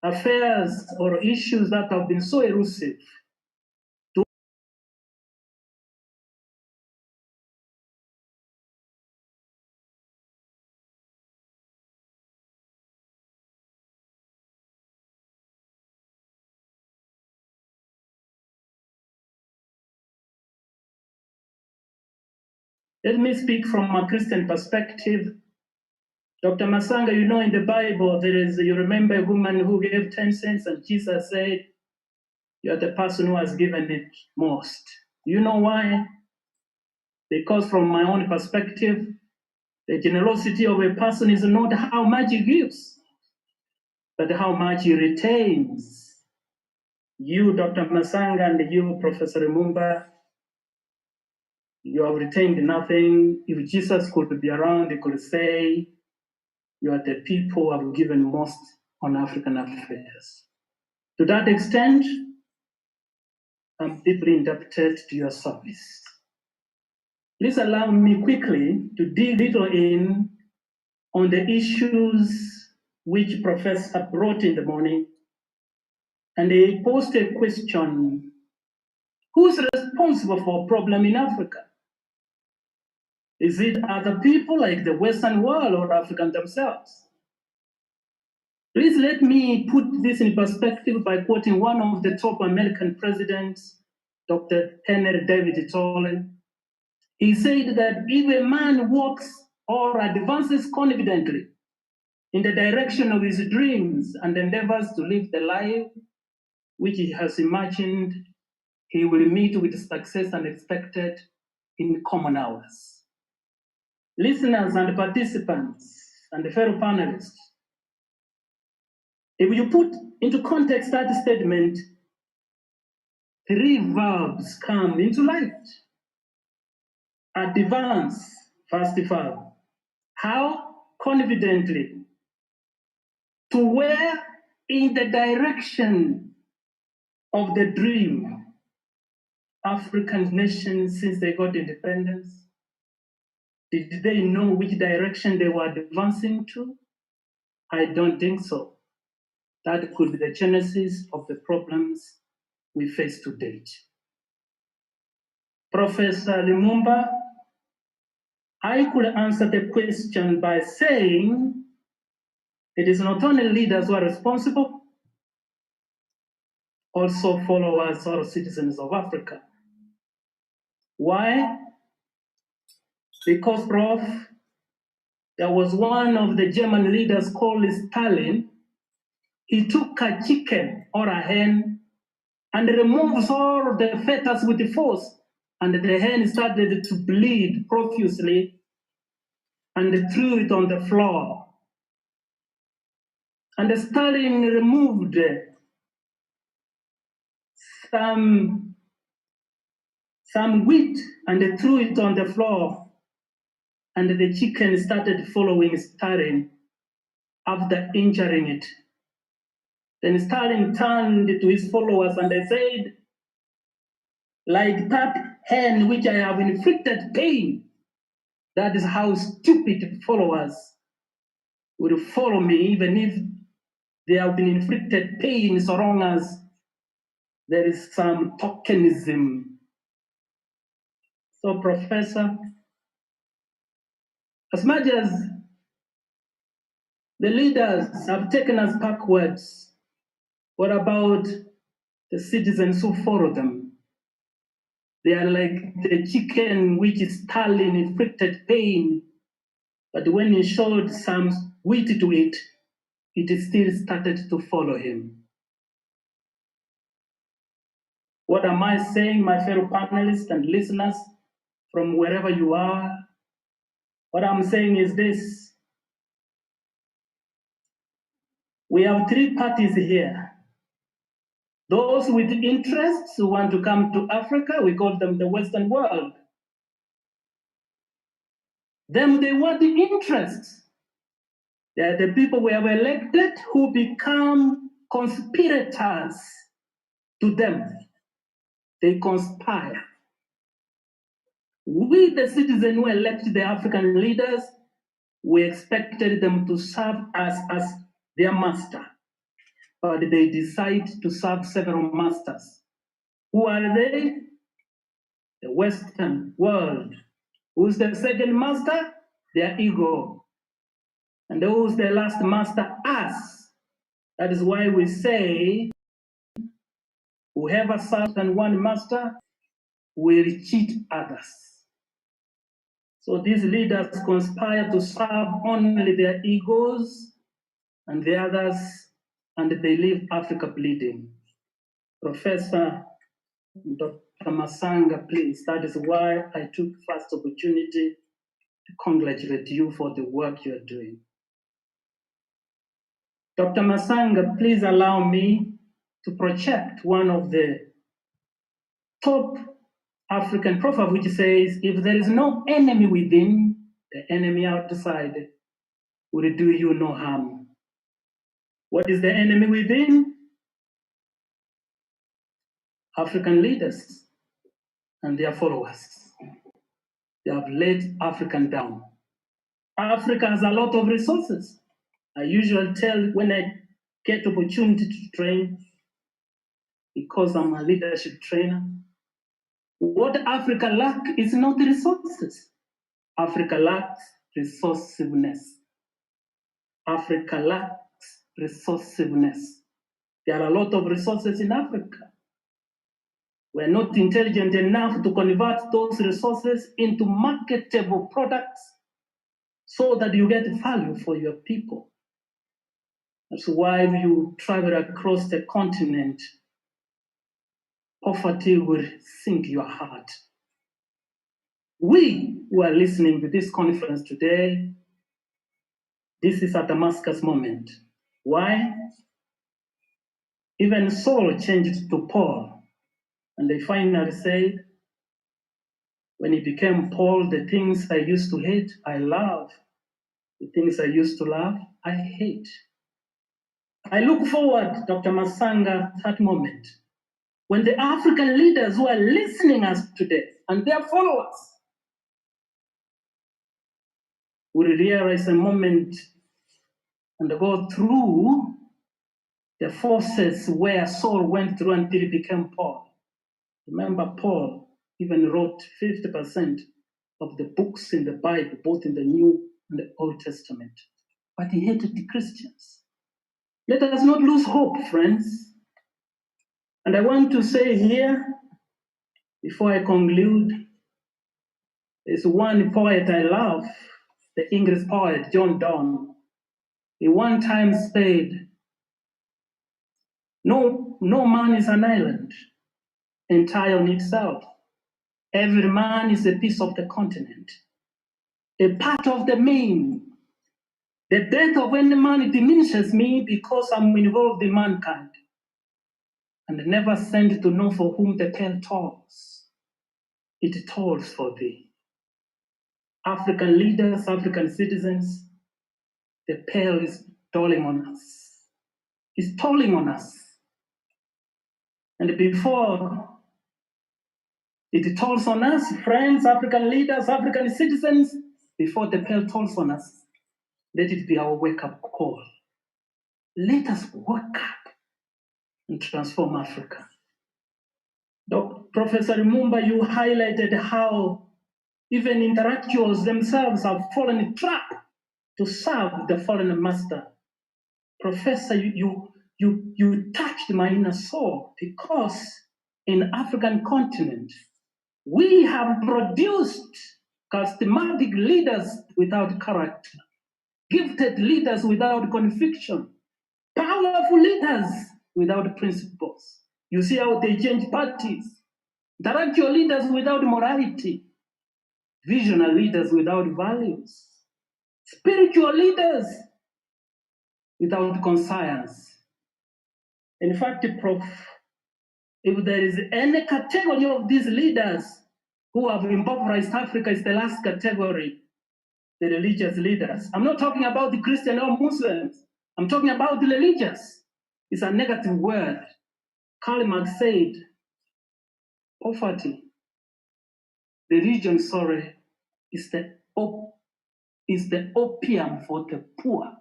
affairs or issues that have been so elusive. Let me speak from a Christian perspective. Dr. Masanga, you know, in the Bible, you remember a woman who gave 10 cents and Jesus said, you're the person who has given it most. You know why? Because from my own perspective, the generosity of a person is not how much he gives, but how much he retains. You, Dr. Masanga, and you, Professor Lumumba, you have retained nothing. If Jesus could be around, he could say, you are the people who have given most on African affairs. To that extent, I'm deeply indebted to your service. Please allow me quickly to dig little in on the issues which Professor brought in the morning. And he posed a question, who's responsible for a problem in Africa? Is it other people like the Western world or Africans themselves? Please let me put this in perspective by quoting one of the top American presidents, Dr. Henry David Thoreau. He said that if a man walks or advances confidently in the direction of his dreams and endeavors to live the life which he has imagined, he will meet with success unexpected in common hours. Listeners and participants and fellow panelists, if you put into context that statement, 3 verbs come into light. Advance, first verb. How? Confidently. To where? In the direction of the dream. African nations, since they got independence, did they know which direction they were advancing to? I don't think so. That could be the genesis of the problems we face to date. Professor Lumumba, I could answer the question by saying it is not only leaders who are responsible, also followers or citizens of Africa. Why? Because, Prof, there was one of the German leaders called Stalin. He took a chicken or a hen and removes all the fetus with the force, and the hen started to bleed profusely and threw it on the floor. And Stalin removed some wheat and threw it on the floor, and the chicken started following Stalin after injuring it. Then Stalin turned to his followers and they said, like that hen which I have inflicted pain, that is how stupid followers will follow me, even if they have been inflicted pain, so long as there is some tokenism. So, Professor, as much as the leaders have taken us backwards, what about the citizens who follow them? They are like the chicken which Stalin inflicted pain, but when he showed some wheat to it, it still started to follow him. What am I saying, my fellow panelists and listeners from wherever you are? What I'm saying is this. We have 3 parties here. Those with interests who want to come to Africa, we call them the Western world. Them, they want the interests. They are the people we have elected who become conspirators to them. They conspire. We, the citizens who elected the African leaders, we expected them to serve us as their master. but they decide to serve several masters. Who are they? The Western world. Who's the second master? Their ego. And who's the last master? Us. That is why we say, whoever serves and one master will cheat others. So these leaders conspire to serve only their egos and the others, and they leave Africa bleeding. Professor Dr. Masanga, please, that is why I took first opportunity to congratulate you for the work you are doing. Dr. Masanga, please allow me to project one of the top African proverb which says, if there is no enemy within, the enemy outside will do you no harm. What is the enemy within? African leaders and their followers. They have let Africa down. Africa has a lot of resources. I usually tell when I get opportunity to train, because I'm a leadership trainer, what Africa lacks is not resources. Africa lacks resourcefulness. Africa lacks resourcefulness. There are a lot of resources in Africa. We're not intelligent enough to convert those resources into marketable products so that you get value for your people. That's why you travel across the continent, poverty will sink your heart. We who are listening to this conference today, this is a Damascus moment. Why? Even Saul changed to Paul, and they finally said, when he became Paul, the things I used to hate, I love. The things I used to love, I hate. I look forward, Dr. Masanga, that moment when the African leaders who are listening us today and their followers will realize a moment and go through the forces where Saul went through until he became Paul. Remember, Paul even wrote 50% of the books in the Bible, both in the New and the Old Testament. But he hated the Christians. Let us not lose hope, friends. And I want to say here, before I conclude, there's one poet I love, the English poet, John Donne. He one time said, no man is an island, entire on itself. Every man is a piece of the continent, a part of the main. The death of any man diminishes me because I'm involved in mankind and never sent to know for whom the bell tolls. It tolls for thee. African leaders, African citizens, the bell is tolling on us. It's tolling on us. And before it tolls on us, friends, African leaders, African citizens, before the bell tolls on us, let it be our wake-up call. Let us wake up and transform Africa. Professor Mumba, you highlighted how even intellectuals themselves have fallen in trap to serve the foreign master. Professor, you touched my inner soul, because in African continent, we have produced charismatic leaders without character, gifted leaders without conviction, powerful leaders without principles. You see how they change parties. Intellectual leaders without morality, visionary leaders without values, spiritual leaders without conscience. In fact, Prof, if there is any category of these leaders who have impoverished Africa, it's the last category, the religious leaders. I'm not talking about the Christian or Muslims. I'm talking about the religious. It's a negative word. Karl Marx said, poverty, religion, is the opium for the poor.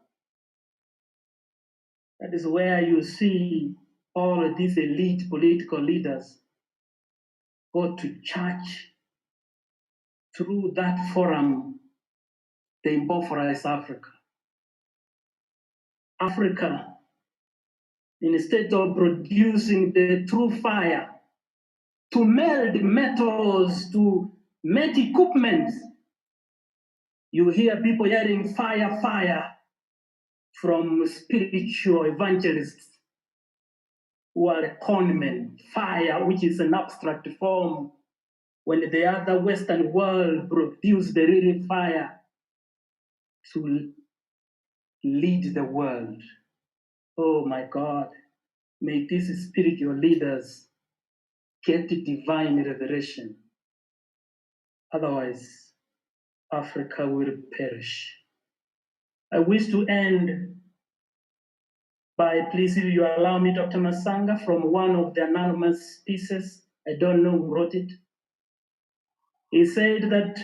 That is where you see all of these elite political leaders go to church. Through that forum, they impoverize Africa. Africa, instead of producing the true fire, to meld metals, to make equipment, you hear people yelling fire, fire from spiritual evangelists who are conmen. Fire, which is an abstract form, when the other Western world produced the real fire to lead the world. Oh my God, may these spiritual leaders get divine revelation. Otherwise, Africa will perish. I wish to end by, please, if you allow me, Dr. Masanga, from one of the anonymous pieces. I don't know who wrote it. He said that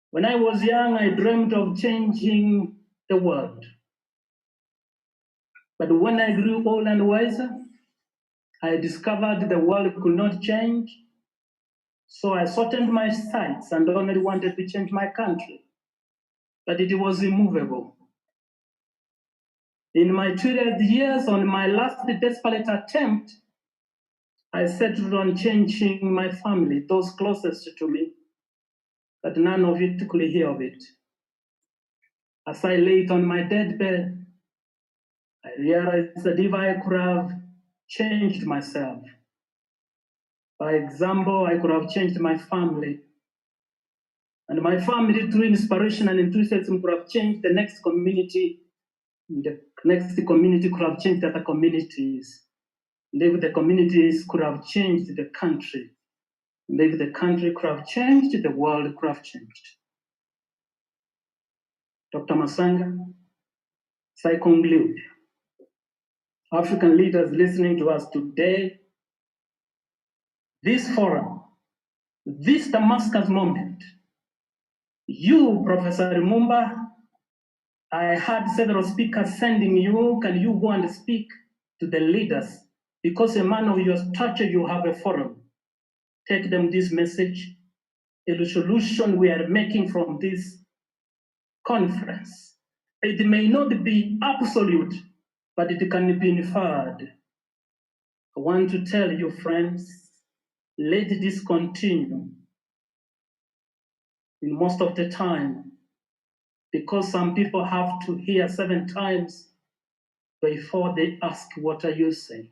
when I was young, I dreamt of changing the world. But when I grew old and wiser, I discovered the world could not change. So I shortened my sights and only wanted to change my country. But it was immovable. In my 20 years, on my last desperate attempt, I settled on changing my family, those closest to me, but none of it could hear of it. As I lay on my deathbed, I realized that if I could have changed myself, by example, I could have changed my family. And my family, through inspiration and enthusiasm, could have changed the next community. The next community could have changed other communities. And if the communities could have changed the country, and if the country could have changed, the world could have changed. Dr. Masanga, as I conclude, African leaders listening to us today, this forum, this Damascus moment, you, Professor Lumumba, I had several speakers sending you, can you go and speak to the leaders? Because a man of your stature, you have a forum. Take them this message, a resolution we are making from this conference. It may not be absolute, but it can be inferred. I want to tell you, friends, let this continue. In most of the time, because some people have to hear 7 times before they ask, what are you saying?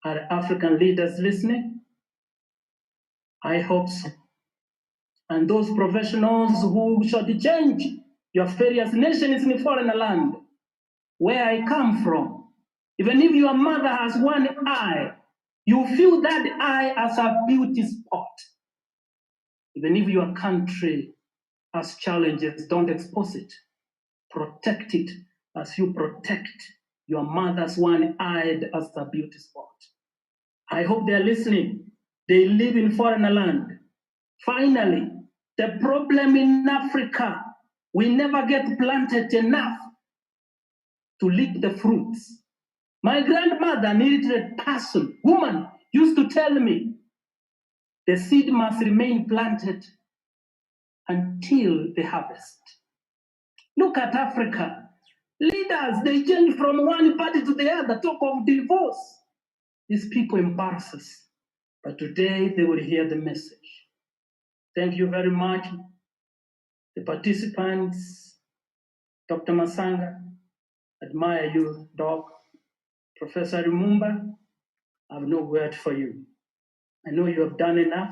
Are African leaders listening? I hope so. And those professionals who should change your various nations in a foreign land, where I come from, even if your mother has one eye, you feel that eye as a beauty spot. Even if your country has challenges, don't expose it. Protect it as you protect your mother's one-eyed as a beauty spot. I hope they're listening. They live in foreign land. Finally, the problem in Africa, we never get planted enough to lick the fruits. My grandmother, needed person, woman, used to tell me, the seed must remain planted until the harvest. Look at Africa. Leaders, they change from one party to the other, talk of divorce. These people embarrass us. But today they will hear the message. Thank you very much. The participants, Dr. Masanga, admire you, Doc. Professor Lumumba, I have no word for you. I know you have done enough.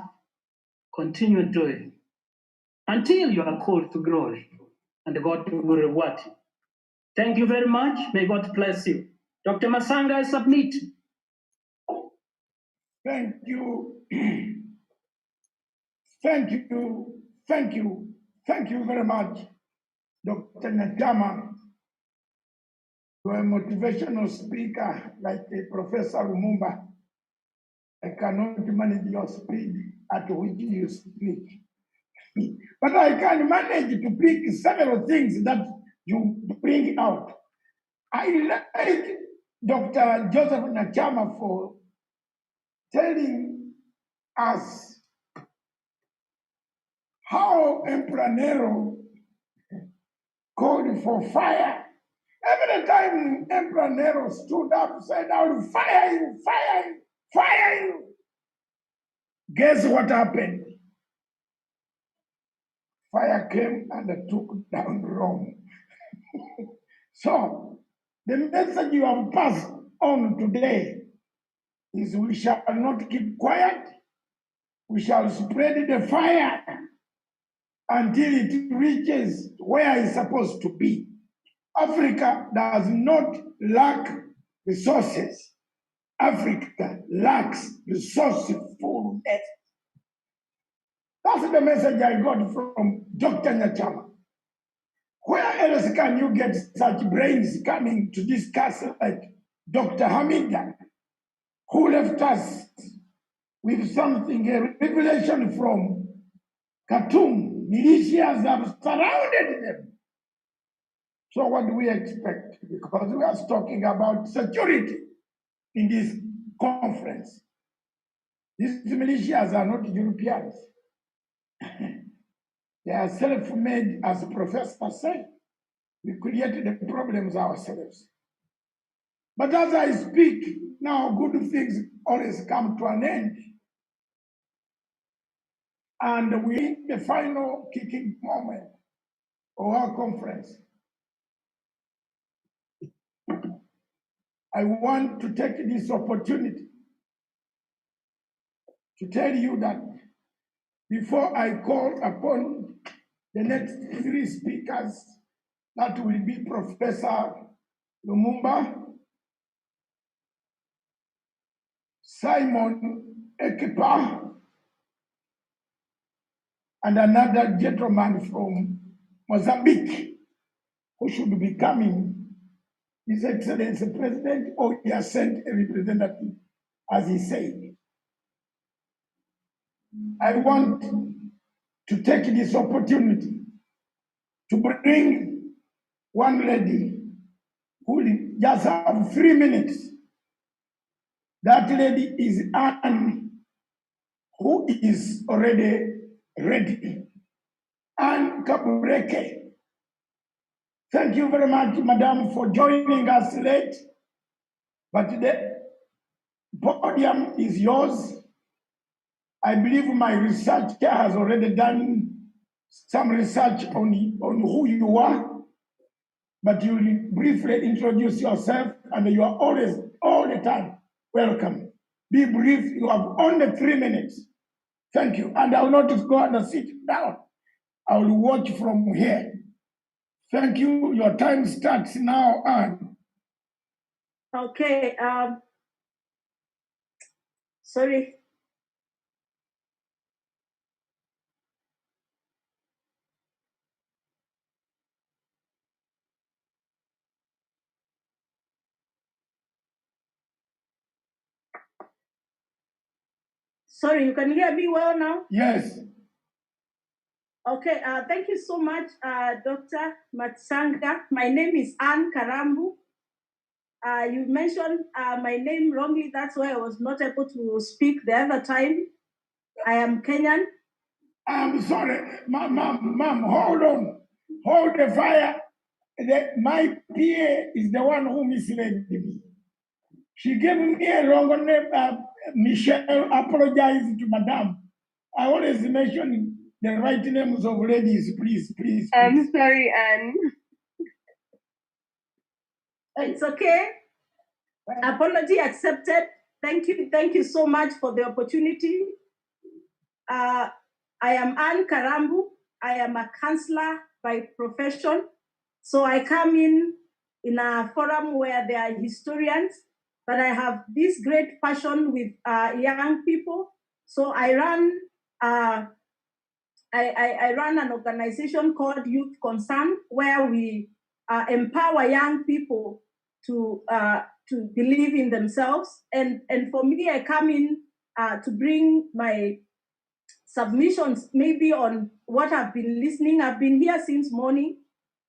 Continue doing until you are called to glory, and God will reward you. Thank you very much. May God bless you. Dr. Masanga, I submit. Thank you. Thank you. Thank you. Thank you very much, Dr. Natama. You are a motivational speaker like Professor Lumumba. I cannot manage your speed at which you speak. But I can manage to pick several things that you bring out. I like Dr. Joseph Nachama for telling us how Emperor Nero called for fire. Every time Emperor Nero stood up, said, I will fire you, fire you, fire you. Guess what happened? Fire came and took down Rome. So, the message you have passed on today is we shall not keep quiet. We shall spread the fire until it reaches where it's supposed to be. Africa does not lack resources. Africa lacks resourcefulness. That's the message I got from Dr. Nyachama. Where else can you get such brains coming to discuss like Dr. Hamida, who left us with something, a revelation from Khartoum? Militias have surrounded them. So what do we expect? Because we are talking about security in this conference. These militias are not Europeans. They are self-made, as the professor said. We created the problems ourselves. But as I speak, now good things always come to an end. And we're in the final kicking moment of our conference. I want to take this opportunity to tell you that before I call upon the next three speakers, that will be Professor Lumumba, Simon Ekpa, and another gentleman from Mozambique who should be coming. His Excellency President, or he has sent a representative, as he said. I want to take this opportunity to bring one lady who will just have 3 minutes. That lady is Anne, who is already ready. Anne Kabureke. Thank you very much, Madam, for joining us late. But the podium is yours. I believe my researcher has already done some research on who you are. But you will briefly introduce yourself, and you are always, all the time, welcome. Be brief. You have only 3 minutes. Thank you. And I will not go and sit down. I will watch from here. Thank you. Your time starts now, Anne. Okay. Sorry. Sorry, you can hear me well now? Yes. Okay, thank you so much, Dr. Matsanga. My name is Anne Karambu. You mentioned my name wrongly. That's why I was not able to speak the other time. I am Kenyan. I'm sorry, ma'am, hold on. Hold the fire. My PA is the one who misled me. She gave me a wrong name. Michelle, apologize to Madame. I always mention the right names of ladies, please. I'm sorry, Anne. It's okay. Apology accepted. Thank you so much for the opportunity. I am Anne Karambu. I am a counselor by profession. So I come in a forum where there are historians, but I have this great passion with young people. So I run I run an organization called Youth Concern, where we empower young people to believe in themselves. And for me, I come in to bring my submissions maybe on what I've been listening. I've been here since morning.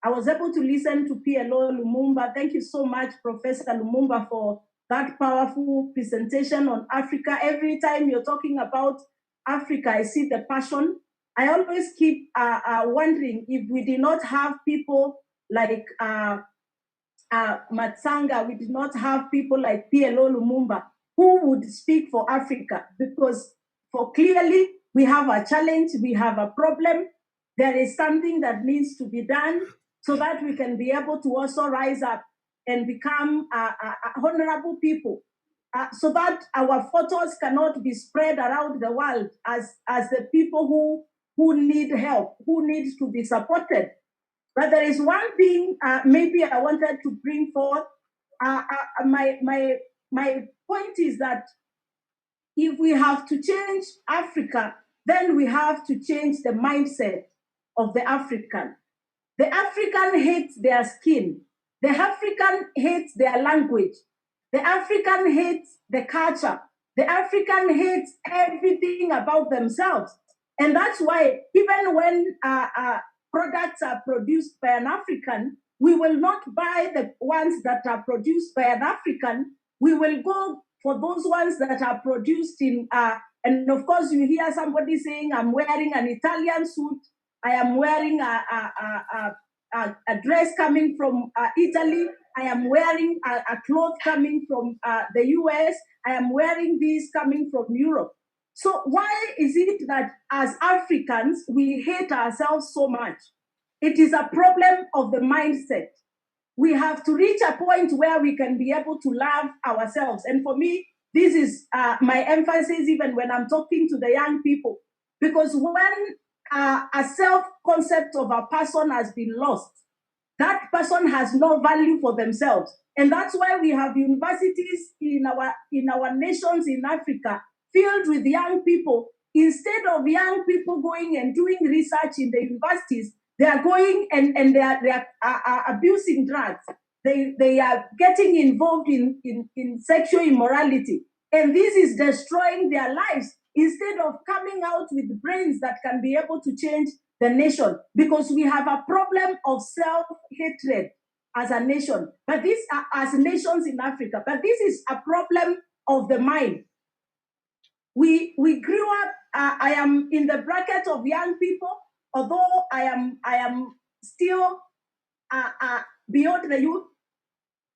I was able to listen to PLO Lumumba. Thank you so much, Professor Lumumba, for that powerful presentation on Africa. Every time you're talking about Africa, I see the passion. I always keep wondering if we did not have people like Matsanga, we did not have people like PLO Lumumba who would speak for Africa, because for clearly we have a challenge, we have a problem. There is something that needs to be done so that we can be able to also rise up and become honorable people, so that our photos cannot be spread around the world as the people who need help, who needs to be supported. But there is one thing maybe I wanted to bring forth. My point is that if we have to change Africa, then we have to change the mindset of the African. The African hates their skin. The African hates their language. The African hates the culture. The African hates everything about themselves. And that's why even when products are produced by an African, we will not buy the ones that are produced by an African. We will go for those ones that are produced in, and of course you hear somebody saying, I'm wearing an Italian suit, I am wearing a dress coming from Italy, I am wearing a cloth coming from the US, I am wearing these coming from Europe. So why is it that as Africans, we hate ourselves so much? It is a problem of the mindset. We have to reach a point where we can be able to love ourselves. And for me, this is my emphasis even when I'm talking to the young people. Because when a self-concept of a person has been lost, that person has no value for themselves. And that's why we have universities in our nations in Africa filled with young people. Instead of young people going and doing research in the universities, they are going and they are abusing drugs. They are getting involved in sexual immorality. And this is destroying their lives instead of coming out with brains that can be able to change the nation. Because we have a problem of self-hatred as a nation, but this as nations in Africa. But this is a problem of the mind. We grew up, I am in the bracket of young people, although I am still beyond the youth.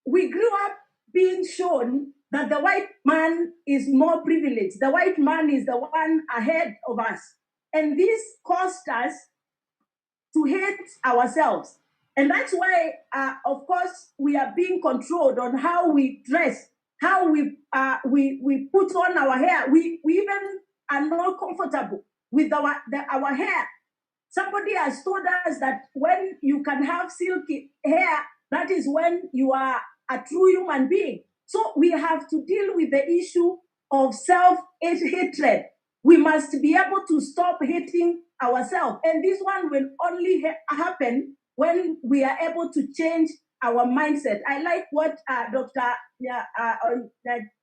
We grew up being shown that the white man is more privileged. The white man is the one ahead of us. And this caused us to hate ourselves. And that's why, of course, we are being controlled on how we dress, how we put on our hair. We even are not comfortable with our hair. Somebody has told us that when you can have silky hair, that is when you are a true human being. So we have to deal with the issue of self-hatred. We must be able to stop hating ourselves. And this one will only happen when we are able to change our mindset. I like what Dr.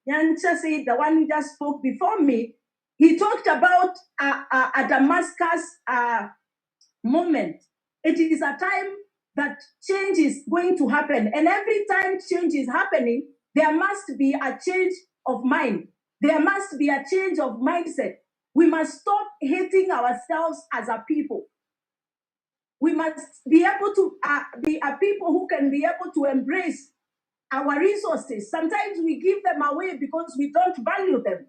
Nyancha said, the one who just spoke before me. He talked about a Damascus moment. It is a time that change is going to happen. And every time change is happening, there must be a change of mind. There must be a change of mindset. We must stop hating ourselves as a people. We must be able to be a people who can be able to embrace our resources. Sometimes we give them away because we don't value them.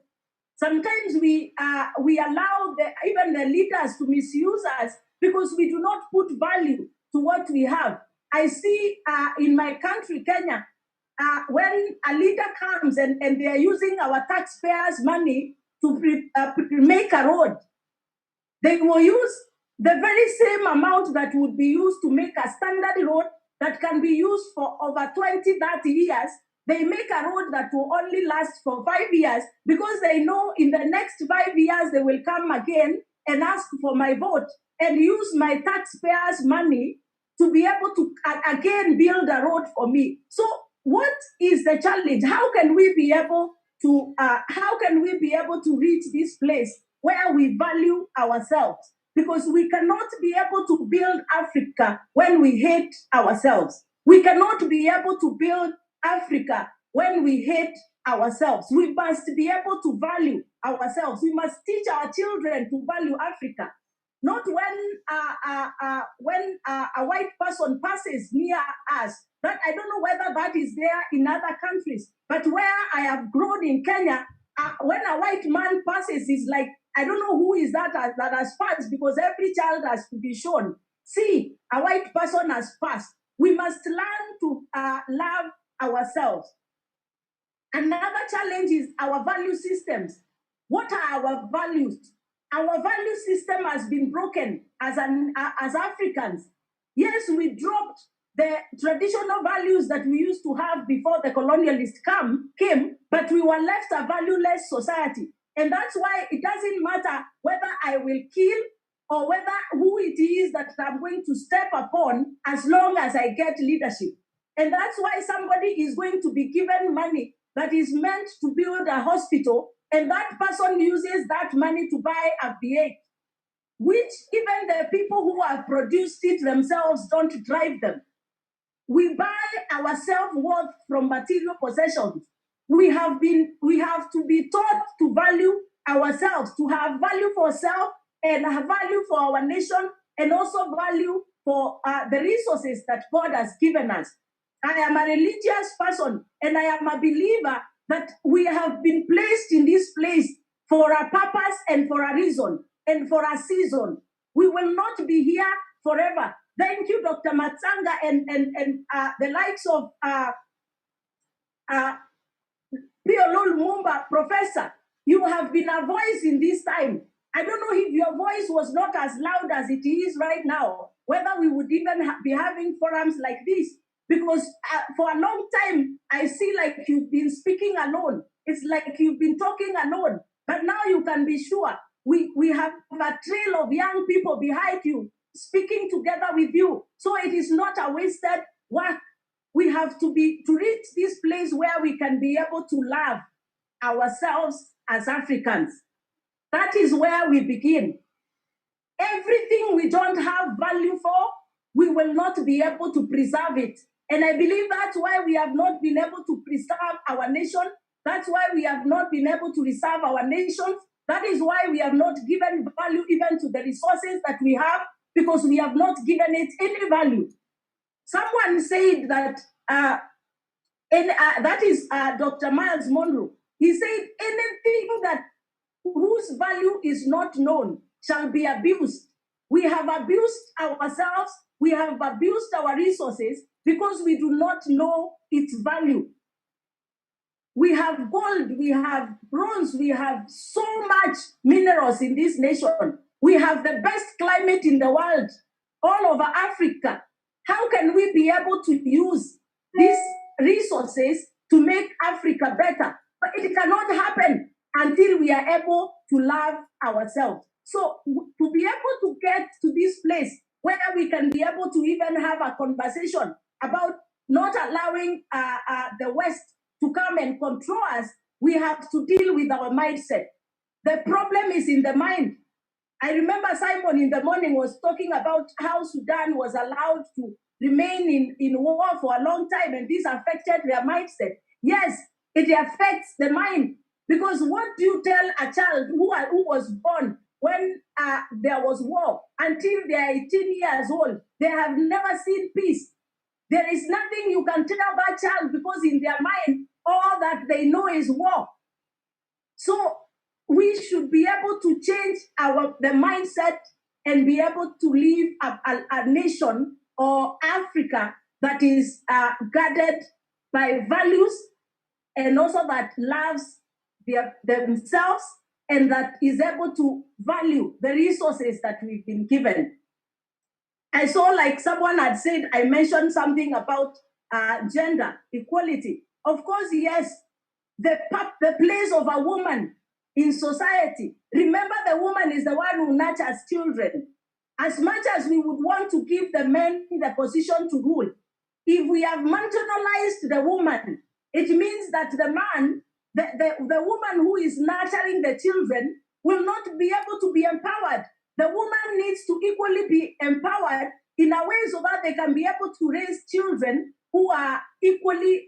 Sometimes we allow even the leaders to misuse us because we do not put value to what we have. I see in my country, Kenya, when a leader comes and they are using our taxpayers' money to make a road, they will use the very same amount that would be used to make a standard road that can be used for over 20, 30 years. They make a road that will only last for 5 years because they know in the next 5 years they will come again and ask for my vote and use my taxpayers' money to be able to again build a road for me. So what is the challenge? How can we be able to reach this place where we value ourselves? because we cannot be able to build Africa when we hate ourselves. We cannot be able to build Africa when we hate ourselves. We must be able to value ourselves. We must teach our children to value Africa. Not when a white person passes near us. That I don't know whether that is there in other countries, but where I have grown in Kenya, when a white man passes, it's like, I don't know who is that has passed, because every child has to be shown. See, a white person has passed. We must learn to love ourselves. Another challenge is our value systems. What are our values? Our value system has been broken as Africans. Yes, we dropped the traditional values that we used to have before the colonialists came, but we were left a valueless society. And that's why it doesn't matter whether I will kill or whether who it is that I'm going to step upon, as long as I get leadership. And that's why somebody is going to be given money that is meant to build a hospital, and that person uses that money to buy a V8, which even the people who have produced it themselves don't drive them. We buy our self-worth from material possessions. We have to be taught to value ourselves, to have value for self and have value for our nation, and also value for the resources that God has given us. I am a religious person, and I am a believer that we have been placed in this place for a purpose and for a reason and for a season. We will not be here forever. Thank you, Dr. Matsanga, and the likes of Piolol Mumba, Professor. You have been a voice in this time. I don't know if your voice was not as loud as it is right now, whether we would even be having forums like this. Because for a long time, I see like you've been speaking alone. It's like you've been talking alone. But now you can be sure we have a trail of young people behind you, speaking together with you. So it is not a wasted work. We have to reach this place where we can be able to love ourselves as Africans. That is where we begin. Everything we don't have value for, we will not be able to preserve it. And I believe that's why we have not been able to preserve our nation. That's why we have not been able to reserve our nations. That is why we have not given value even to the resources that we have, because we have not given it any value. Someone said that, that is Dr. Miles Monroe. He said, anything that whose value is not known shall be abused. We have abused ourselves. We have abused our resources because we do not know its value. We have gold, we have bronze, we have so much minerals in this nation. We have the best climate in the world, all over Africa. How can we be able to use these resources to make Africa better? But it cannot happen until we are able to love ourselves. So to be able to get to this place where we can be able to even have a conversation about not allowing the West to come and control us, we have to deal with our mindset. The problem is in the mind. I remember Simon in the morning was talking about how Sudan was allowed to remain in war for a long time, and this affected their mindset. Yes, it affects the mind, because what do you tell a child who was born when there was war until they are 18 years old? They have never seen peace. There is nothing you can tell that child, because in their mind, all that they know is war. So we should be able to change the mindset and be able to live a nation or Africa that is guarded by values, and also that loves themselves, and that is able to value the resources that we've been given. I saw like someone had said, I mentioned something about gender equality. Of course, yes, the place of a woman in society. Remember, the woman is the one who nurtures children. As much as we would want to give the men the position to rule, if we have marginalized the woman, it means that the man, the woman who is nurturing the children, will not be able to be empowered. The woman needs to equally be empowered in a way so that they can be able to raise children who are equally,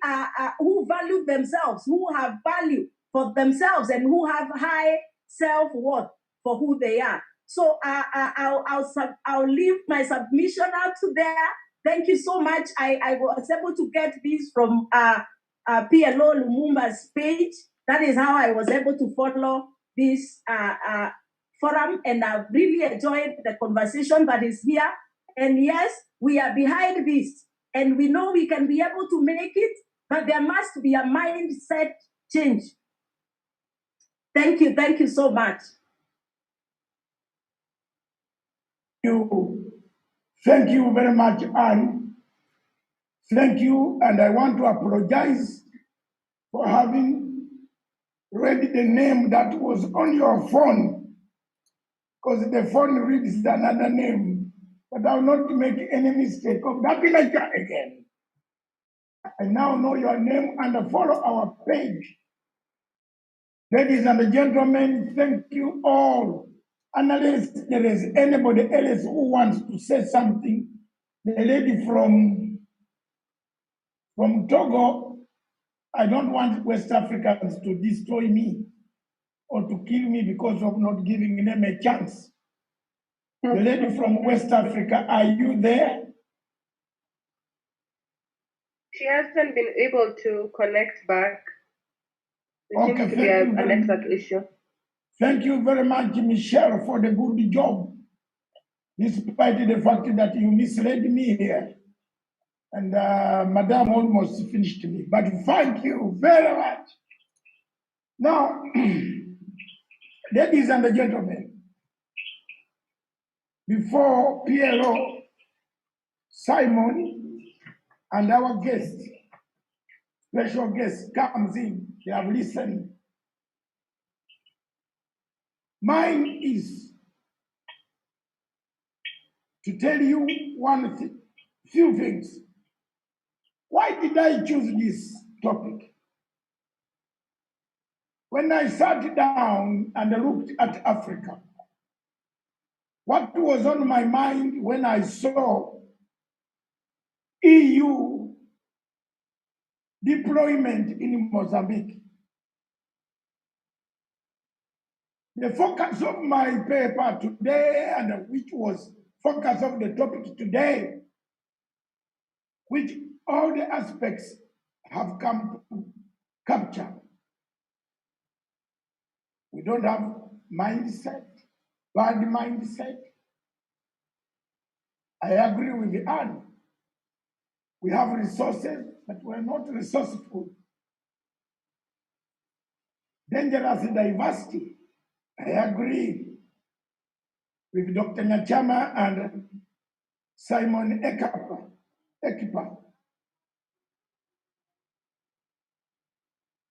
who value themselves, who have value for themselves, and who have high self-worth for who they are. So I'll leave my submission out there. Thank you so much. I was able to get this from PLO Lumumba's page. That is how I was able to follow this forum, and I've really enjoyed the conversation that is here. And yes, we are behind this, and we know we can be able to make it, but there must be a mindset change. Thank you so much. Thank you very much, Anne. Thank you, and I want to apologize for having read the name that was on your phone, because the phone reads another name, but I will not make any mistake of that nature again. I now know your name and follow our page. Ladies and gentlemen, thank you all. Unless there is anybody else who wants to say something, the lady from Togo, I don't want West Africans to destroy me or to kill me because of not giving them a chance. The lady from West Africa, are you there? She hasn't been able to connect back. There seems to be a network issue. Thank you very much, Michelle, for the good job, despite the fact that you misled me here. And Madame almost finished me, but thank you very much. Now, ladies and gentlemen, before PLO, Simon, and our guest, special guest, comes in, they have listened. Mine is to tell you few things. Why did I choose this topic? When I sat down and looked at Africa, what was on my mind when I saw EU deployment in Mozambique? The focus of my paper today, and which was focus of the topic today, which all the aspects have come to capture. We don't have mindset, bad mindset. I agree with Anne. We have resources, but we're not resourceful. Dangerous diversity. I agree with Dr. Nyachama and Simon Ekpa.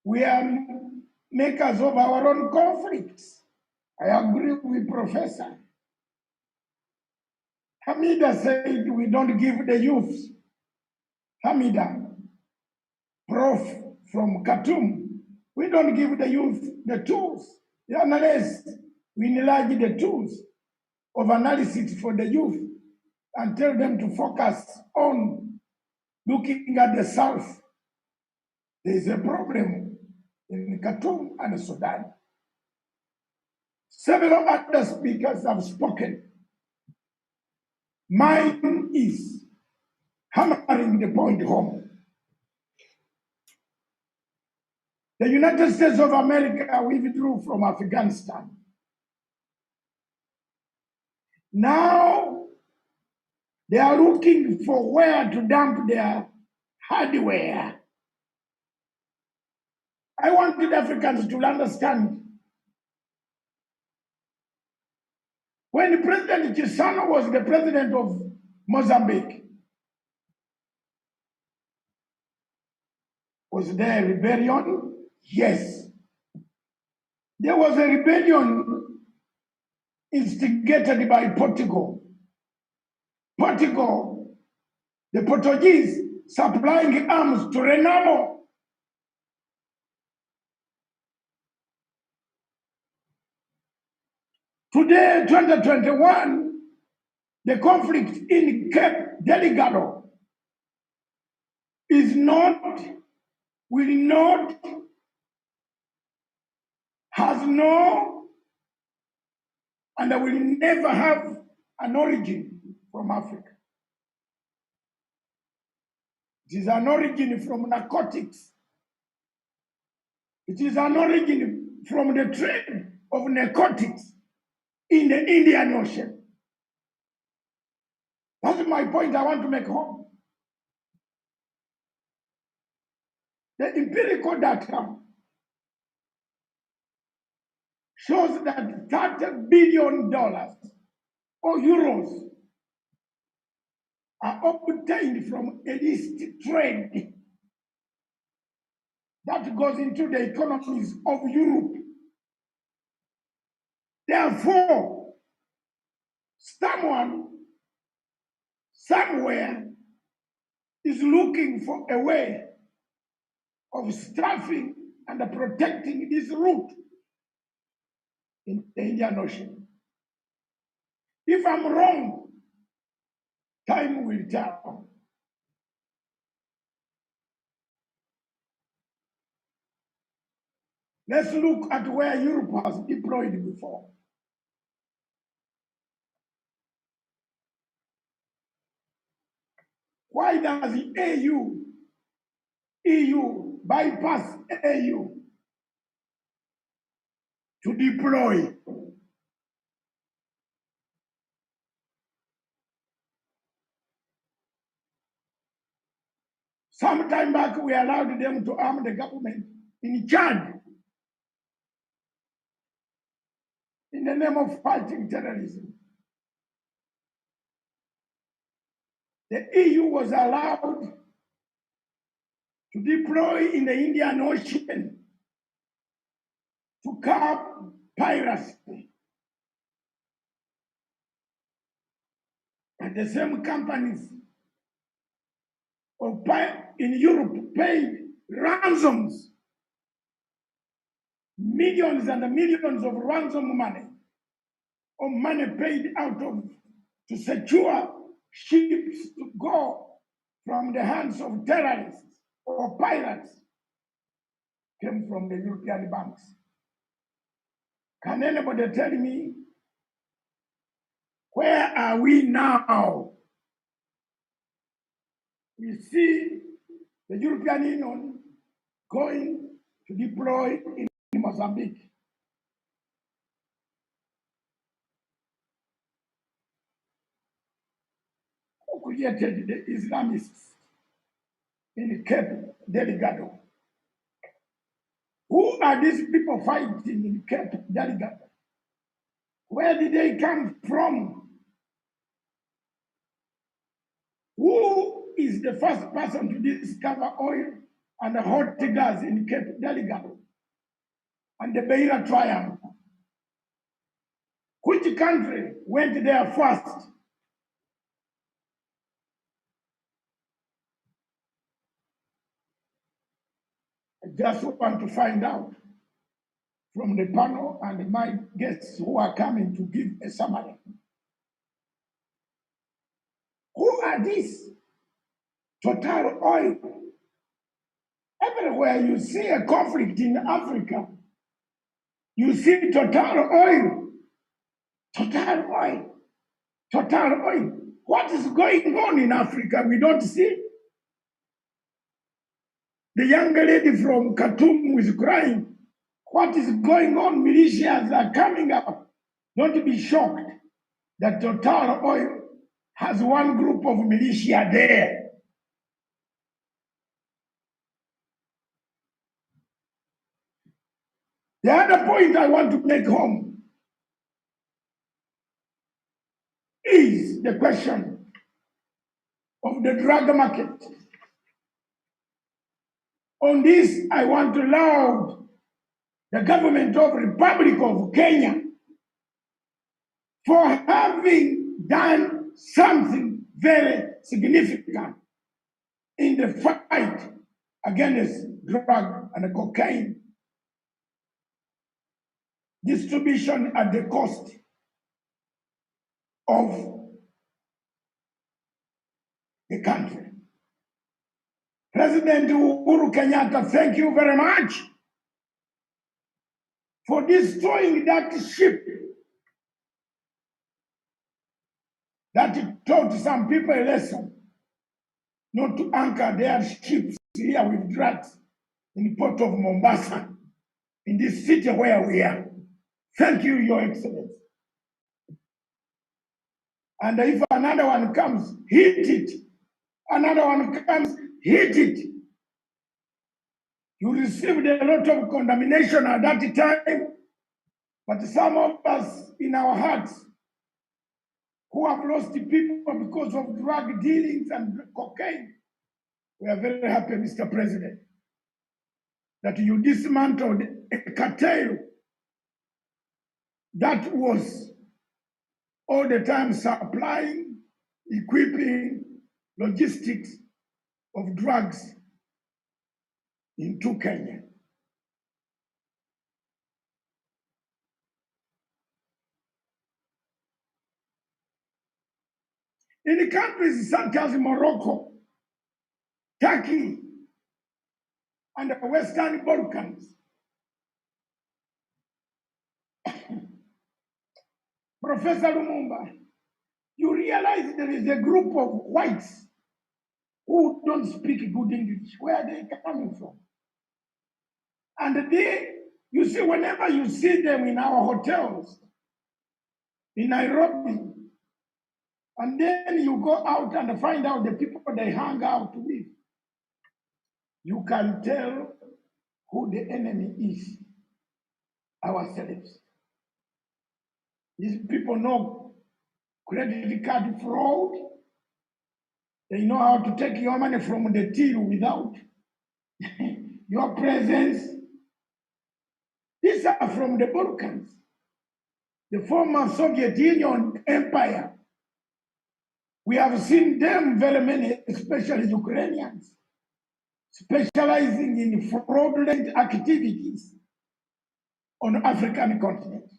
We are makers of our own conflicts. I agree with Professor. Hamida said we don't give the youth. Hamida, Prof from Khartoum, we don't give the youth the tools. Unless we enlarge the tools of analysis for the youth and tell them to focus on looking at the South. There is a problem in Khartoum and Sudan. Several other speakers have spoken. Mine is hammering the point home. The United States of America withdrew from Afghanistan. Now they are looking for where to dump their hardware. I wanted Africans to understand. When President Chisano was the president of Mozambique, was there a rebellion? Yes. There was a rebellion instigated by Portugal. Portugal, the Portuguese, supplying arms to Renamo. Today, 2021, the conflict in Cape Delgado is not, will not, has no, and will never have an origin from Africa. It is an origin from narcotics. It is an origin from the trade of narcotics in the Indian Ocean. That's my point I want to make home. The empirical data shows that $30 billion or euros are obtained from illicit trade that goes into the economies of Europe. Therefore, someone somewhere is looking for a way of staffing and protecting this route in the Indian Ocean. If I'm wrong, time will tell. Let's look at where Europe has deployed before. Why does the EU bypass AU to deploy? Some time back, we allowed them to arm the government in Chad in the name of fighting terrorism. The EU was allowed to deploy in the Indian Ocean to curb piracy. And the same companies in Europe paid ransoms, millions and millions of ransom money, or money paid out of to secure ships to go from the hands of terrorists or pirates, came from the European banks. Can anybody tell me where are we now? We see the European Union going to deploy in Mozambique. Who created the Islamists in Cape Delgado? Who are these people fighting in Cape Delgado? Where did they come from? Who is the first person to discover oil and hot gas in Cape Delgado and the Beira Triangle? Which country went there first? I just want to find out from the panel and my guests who are coming to give a summary. Who are these? Total Oil. Everywhere you see a conflict in Africa, you see Total Oil. Total Oil. Total Oil. What is going on in Africa? We don't see. The young lady from Khartoum is crying. What is going on? Militias are coming up. Don't be shocked that Total Oil has one group of militia there. The other point I want to make home is the question of the drug market. On this, I want to laud the government of Republic of Kenya for having done something very significant in the fight against drug and cocaine distribution at the coast of the country. President Uhuru Kenyatta, thank you very much for destroying that ship that taught some people a lesson not to anchor their ships here with drugs in the port of Mombasa, in this city where we are. Thank you, Your Excellency. And if another one comes, hit it. Another one comes, hit it. You received a lot of condemnation at that time, but some of us in our hearts who have lost people because of drug dealings and cocaine, we are very happy, Mr. President, that you dismantled a cartel that was all the time supplying, equipping, logistics of drugs into Kenya. In the countries such as Morocco, Turkey, and the Western Balkans, Professor Lumumba, you realize there is a group of whites who don't speak good English. Where are they coming from? And you see, whenever you see them in our hotels in Nairobi, and then you go out and find out the people they hang out with, you can tell who the enemy is, ourselves. These people know credit card fraud. They know how to take your money from the till without your presence. These are from the Balkans, the former Soviet Union empire. We have seen them very many, especially Ukrainians, specializing in fraudulent activities on African continent.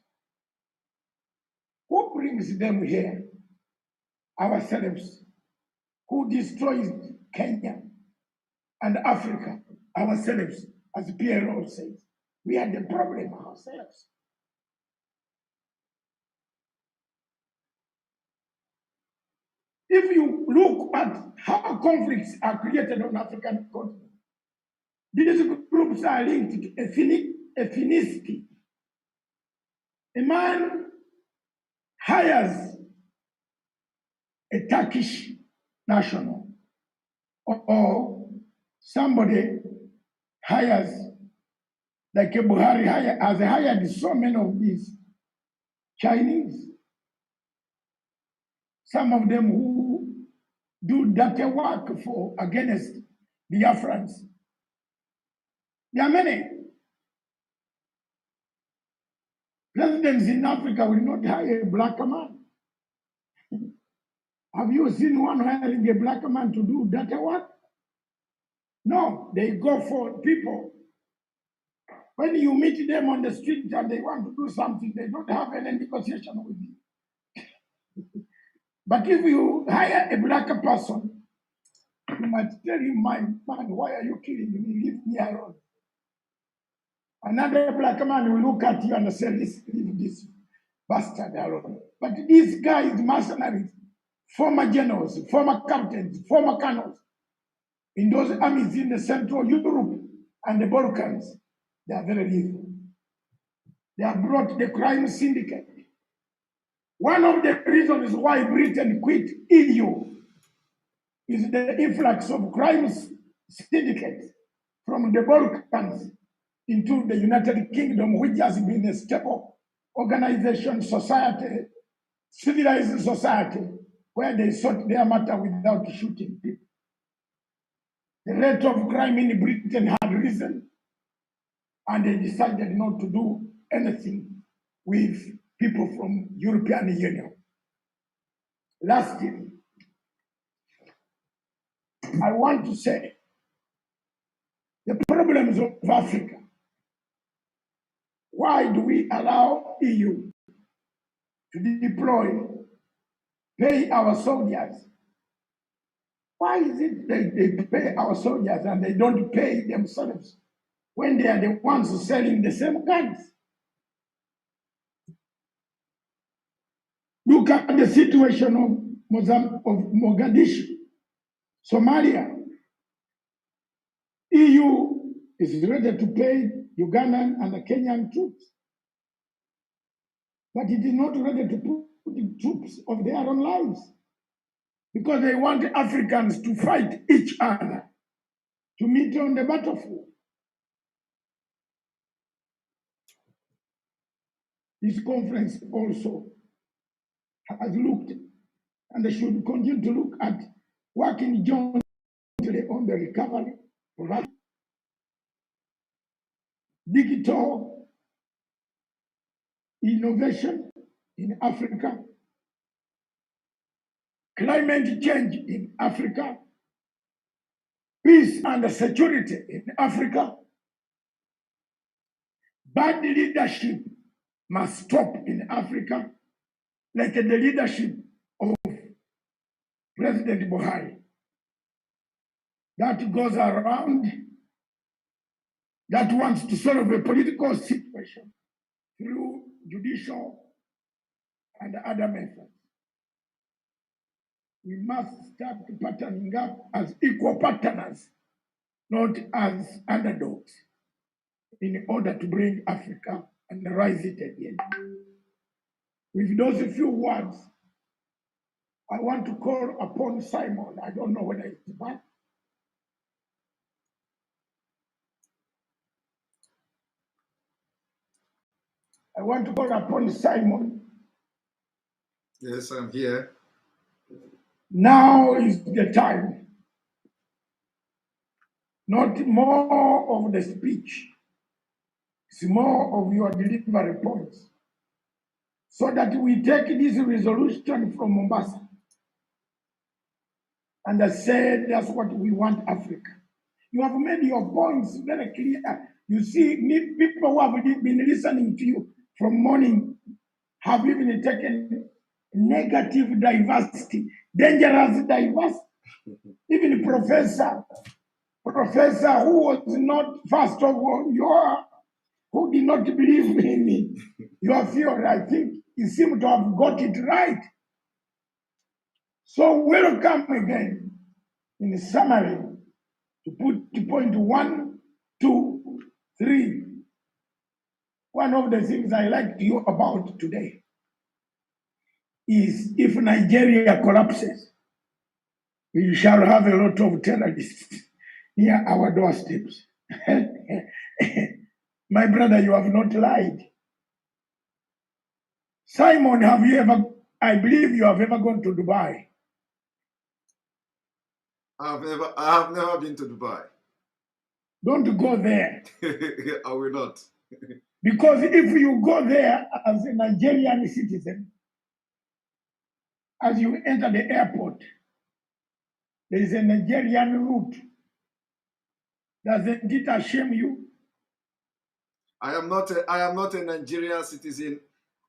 Who brings them here? Ourselves. Who destroys Kenya and Africa? Ourselves, as PLO says. We are the problem ourselves. If you look at how conflicts are created on African continent, these groups are linked to ethnicity. A man hires a Turkish national, or somebody hires, like a Buhari has hired so many of these Chinese, some of them who do dirty work against the Biafrans. There are many. Presidents in Africa will not hire a black man. Have you seen one hiring a black man to do dirty work? No, they go for people. When you meet them on the street and they want to do something, they don't have any negotiation with you. But if you hire a black person, you might tell him, man, why are you killing me? Leave me alone. Another black man will look at you and say, leave this bastard alone. But these guys, mercenaries, former generals, former captains, former colonels, in those armies in the Central Europe and the Balkans, they are very evil. They have brought the crime syndicate. One of the reasons why Britain quit EU is the influx of crime syndicates from the Balkans into the United Kingdom, which has been a stable organization, society, civilized society, where they sort their matter without shooting people. The rate of crime in Britain had risen, and they decided not to do anything with people from European Union. Lastly, I want to say the problems of Africa. Why do we allow EU to deploy pay our soldiers. Why is it they pay our soldiers and they don't pay themselves when they are the ones selling the same guns? Look at the situation of Mogadishu, Somalia. EU is ready to pay Ugandan and the Kenyan troops, but it is not ready to put the troops of their own lives because they want Africans to fight each other, to meet on the battlefield. This conference also has looked, and they should continue to look at working jointly on the recovery of digital innovation in Africa, climate change in Africa, peace and security in Africa. Bad leadership must stop in Africa, like the leadership of President Buhari. That goes around, that wants to solve a political situation through judicial and other methods. We must start partnering up as equal partners, not as underdogs, in order to bring Africa and rise it again. With those few words, I want to call upon Simon. I don't know whether it's back. I want to call upon Simon. Yes, I'm here. Now is the time. Not more of the speech. It's more of your delivery points. So that we take this resolution from Mombasa and I said that's what we want Africa. You have made your points very clear. You see, people who have been listening to you from morning have even taken negative diversity, dangerous diversity. Even professor who was not, first of all, who did not believe in your theory, I think you seem to have got it right. So welcome again. In summary, to put to point 1, 2, 3. One of the things I like to hear about today is if Nigeria collapses, we shall have a lot of terrorists near our doorsteps. My brother, you have not lied. Simon, have you ever, I believe you have ever gone to Dubai? I have never been to Dubai. Don't go there. I will not. Because if you go there as a Nigerian citizen, as you enter the airport, there is a Nigerian route. Doesn't it shame you? I am not a Nigerian citizen.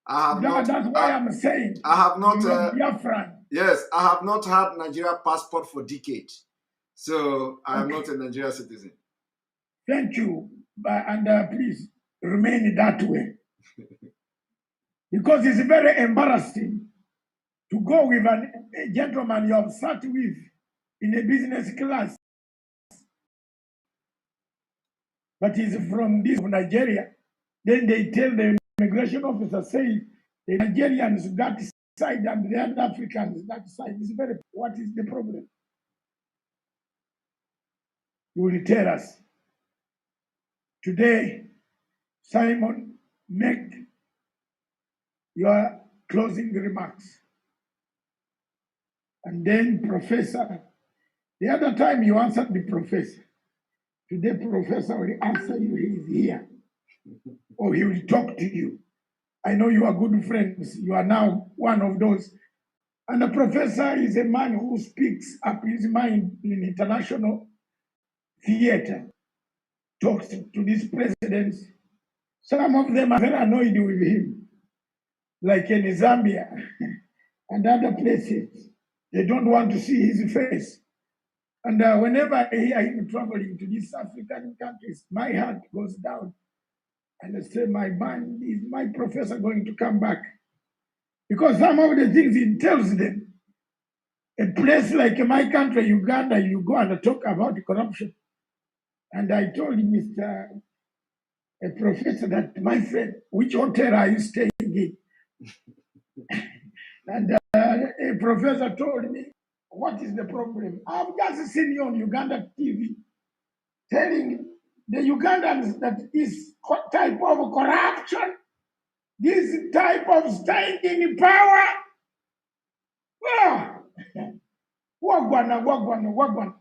That's why I'm saying. I have not. Yes, I have not had Nigeria passport for decades, so I am not a Nigerian citizen. Thank you, and please remain that way, because it's very embarrassing to go with a gentleman you have sat with in a business class, but he's from Nigeria. Then they tell the immigration officer, say the Nigerians that side and the other Africans that side. It's very, what is the problem? You will tell us. Today, Simon, make your closing remarks. And then Professor, the other time you answered the professor. Today, Professor will answer you, he is here. Or he will talk to you. I know you are good friends. You are now one of those. And the professor is a man who speaks up his mind in international theater, talks to these presidents. Some of them are very annoyed with him, like in Zambia. and other places. They don't want to see his face. And whenever I hear him traveling to these African countries, my heart goes down. And I say, my man, is my professor going to come back? Because some of the things he tells them, a place like my country, Uganda, you go and talk about corruption. And I told Mr. a professor that, my friend, which hotel are you staying in? And a professor told me, what is the problem? I've just seen you on Uganda TV telling the Ugandans that this type of corruption, this type of staying in power, wagwana, wagwana, wagwana.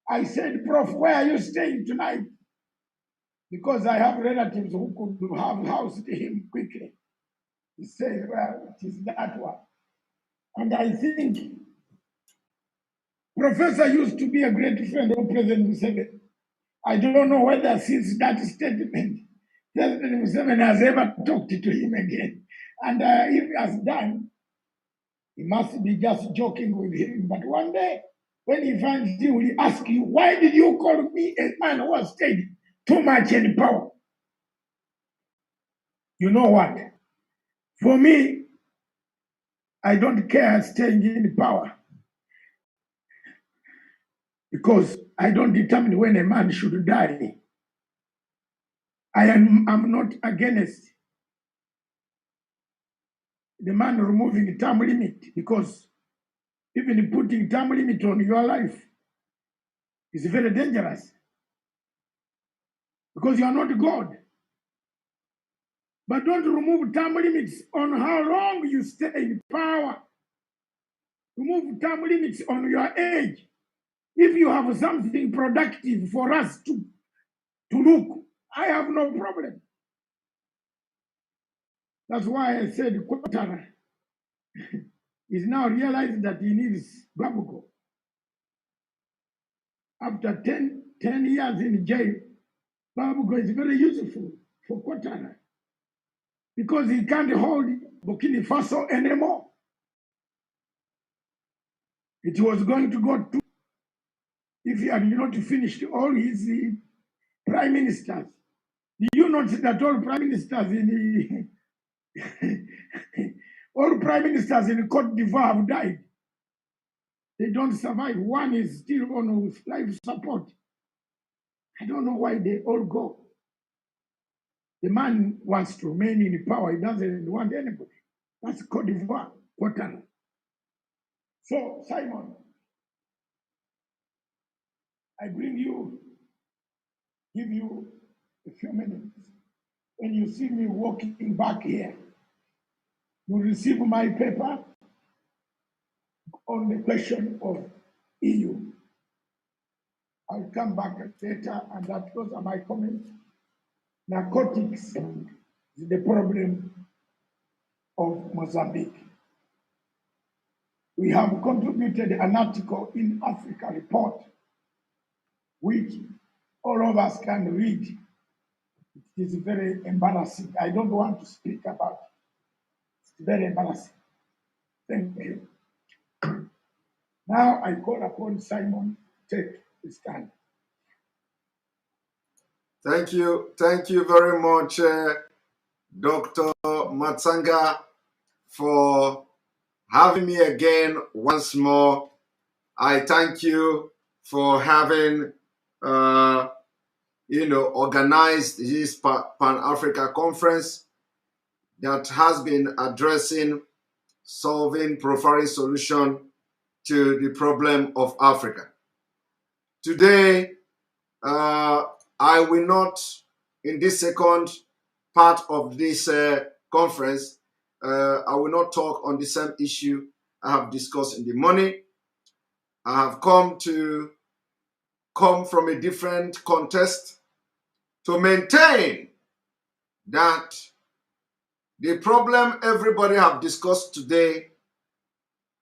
I said, Prof, where are you staying tonight? Because I have relatives who could have housed him quickly. He said, well, it is that one. And I think Professor used to be a great friend of President Museveni. I don't know whether since that statement, President Museveni has ever talked to him again. And if he has done, he must be just joking with him. But one day, when he finds you, he will ask you, why did you call me a man who has stayed too much in power? You know what? For me, I don't care staying in power because I don't determine when a man should die. I'm not against the man removing term limit because even putting term limit on your life is very dangerous because you are not God. But don't remove term limits on how long you stay in power. Remove term limits on your age. If you have something productive for us to look, I have no problem. That's why I said Quatara is now realizing that he needs Babuko. After 10 years in jail, Babuko is very useful for Quatara because he can't hold Burkina Faso anymore. It was going to go to, if he had not finished all his prime ministers. Do you notice that all prime ministers in all prime ministers in Cote d'Ivoire have died? They don't survive. One is still on life support. I don't know why they all go. The man wants to remain in power. He doesn't want anybody. That's Cote d'Ivoire, Quatara. So, Simon, I bring you, give you a few minutes. When you see me walking back here, you receive my paper on the question of EU. I'll come back later, and that those are my comments. Narcotics is the problem of Mozambique. We have contributed an article in Africa Report, which all of us can read. It is very embarrassing. I don't want to speak about it. It's very embarrassing. Thank you. Now I call upon Simon to take his stand. Thank you very much, Dr. Matsanga, for having me again once more. I thank you for having, organized this Pan-Africa conference that has been addressing providing solution to the problem of Africa. Today, I will not, in this second part of this conference, I will not talk on the same issue I have discussed in the morning. I have come from a different context to maintain that the problem everybody have discussed today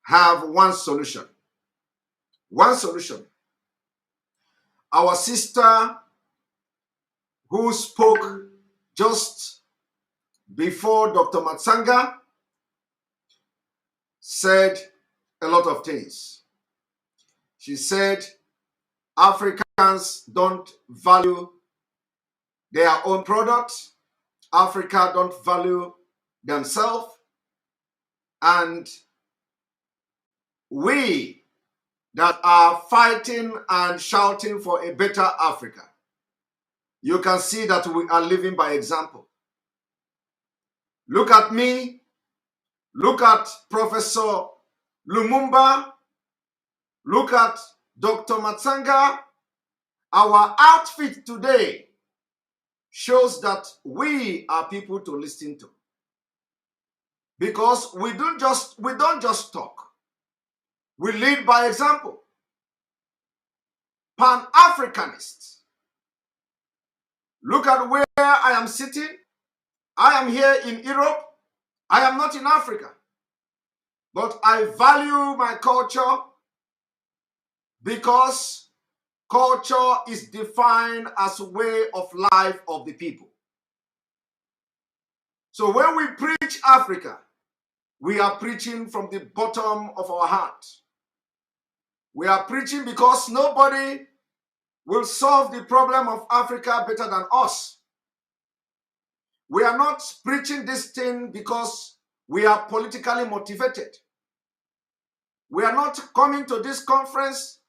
have one solution. One solution. Our sister who spoke just before Dr. Matsanga said a lot of things. She said Africans don't value their own product. Africa don't value themselves. And we that are fighting and shouting for a better Africa, you can see that we are living by example. Look at me. Look at Professor Lumumba. Look at Dr. Matsanga. Our outfit today shows that we are people to listen to. Because we don't just talk. We lead by example. Pan-Africanists. Look at where I am sitting. I am here in Europe. I am not in Africa. But I value my culture because culture is defined as a way of life of the people. So when we preach Africa, we are preaching from the bottom of our heart. We are preaching because nobody will solve the problem of Africa better than us. We are not preaching this thing because we are politically motivated. We are not coming to this conference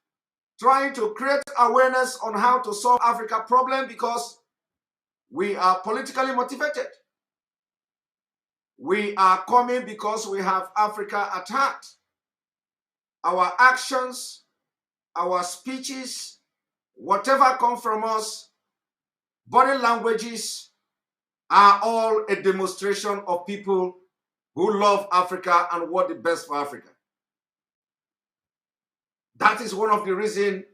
trying to create awareness on how to solve Africa problem because we are politically motivated. We are coming because we have Africa at heart. Our actions, our speeches, whatever comes from us, body languages are all a demonstration of people who love Africa and want the best for Africa. That is one of the reasons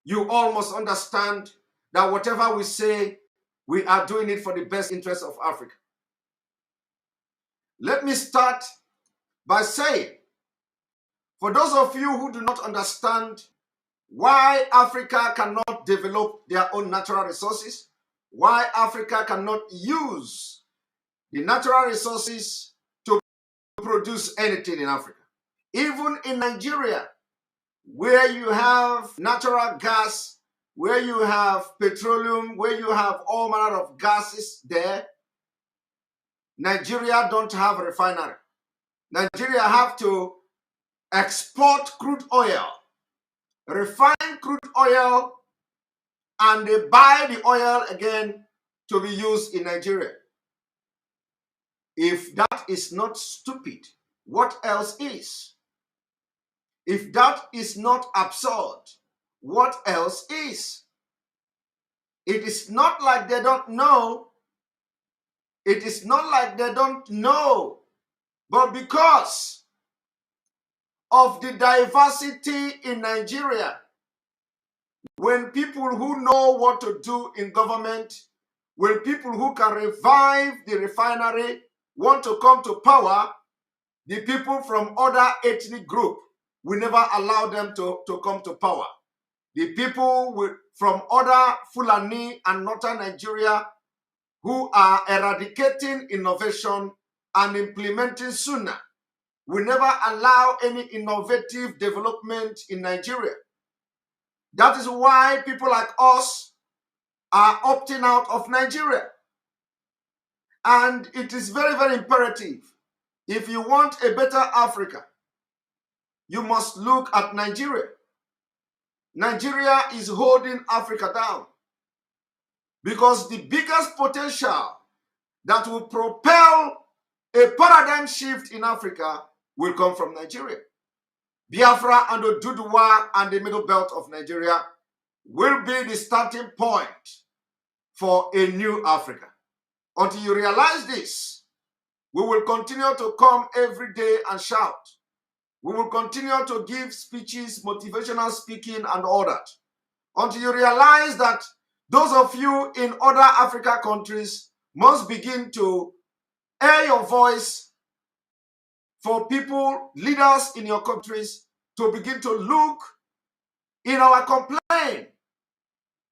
you all must understand that whatever we say, we are doing it for the best interest of Africa. Let me start by saying, for those of you who do not understand why Africa cannot develop their own natural resources, why Africa cannot use the natural resources to produce anything in Africa. Even in Nigeria, where you have natural gas, where you have petroleum, where you have all manner of gases there, Nigeria don't have a refinery. Nigeria have to export crude oil, refine crude oil, and they buy the oil again to be used in Nigeria. If that is not stupid, what else is? If that is not absurd, what else is? It is not like they don't know. It is not like they don't know. But because of the diversity in Nigeria, when people who know what to do in government, when people who can revive the refinery want to come to power, the people from other ethnic group will never allow them to come to power. The people from other Fulani and northern Nigeria who are eradicating innovation and implementing Sunnah will never allow any innovative development in Nigeria. That is why people like us are opting out of Nigeria. And it is very, very imperative. If you want a better Africa, you must look at Nigeria. Nigeria is holding Africa down because the biggest potential that will propel a paradigm shift in Africa will come from Nigeria. Biafra and Oduduwa and the middle belt of Nigeria will be the starting point for a new Africa. Until you realize this, we will continue to come every day and shout. We will continue to give speeches, motivational speaking, and all that. Until you realize that those of you in other African countries must begin to air your voice for people, leaders in your countries, to begin to look in our complaint,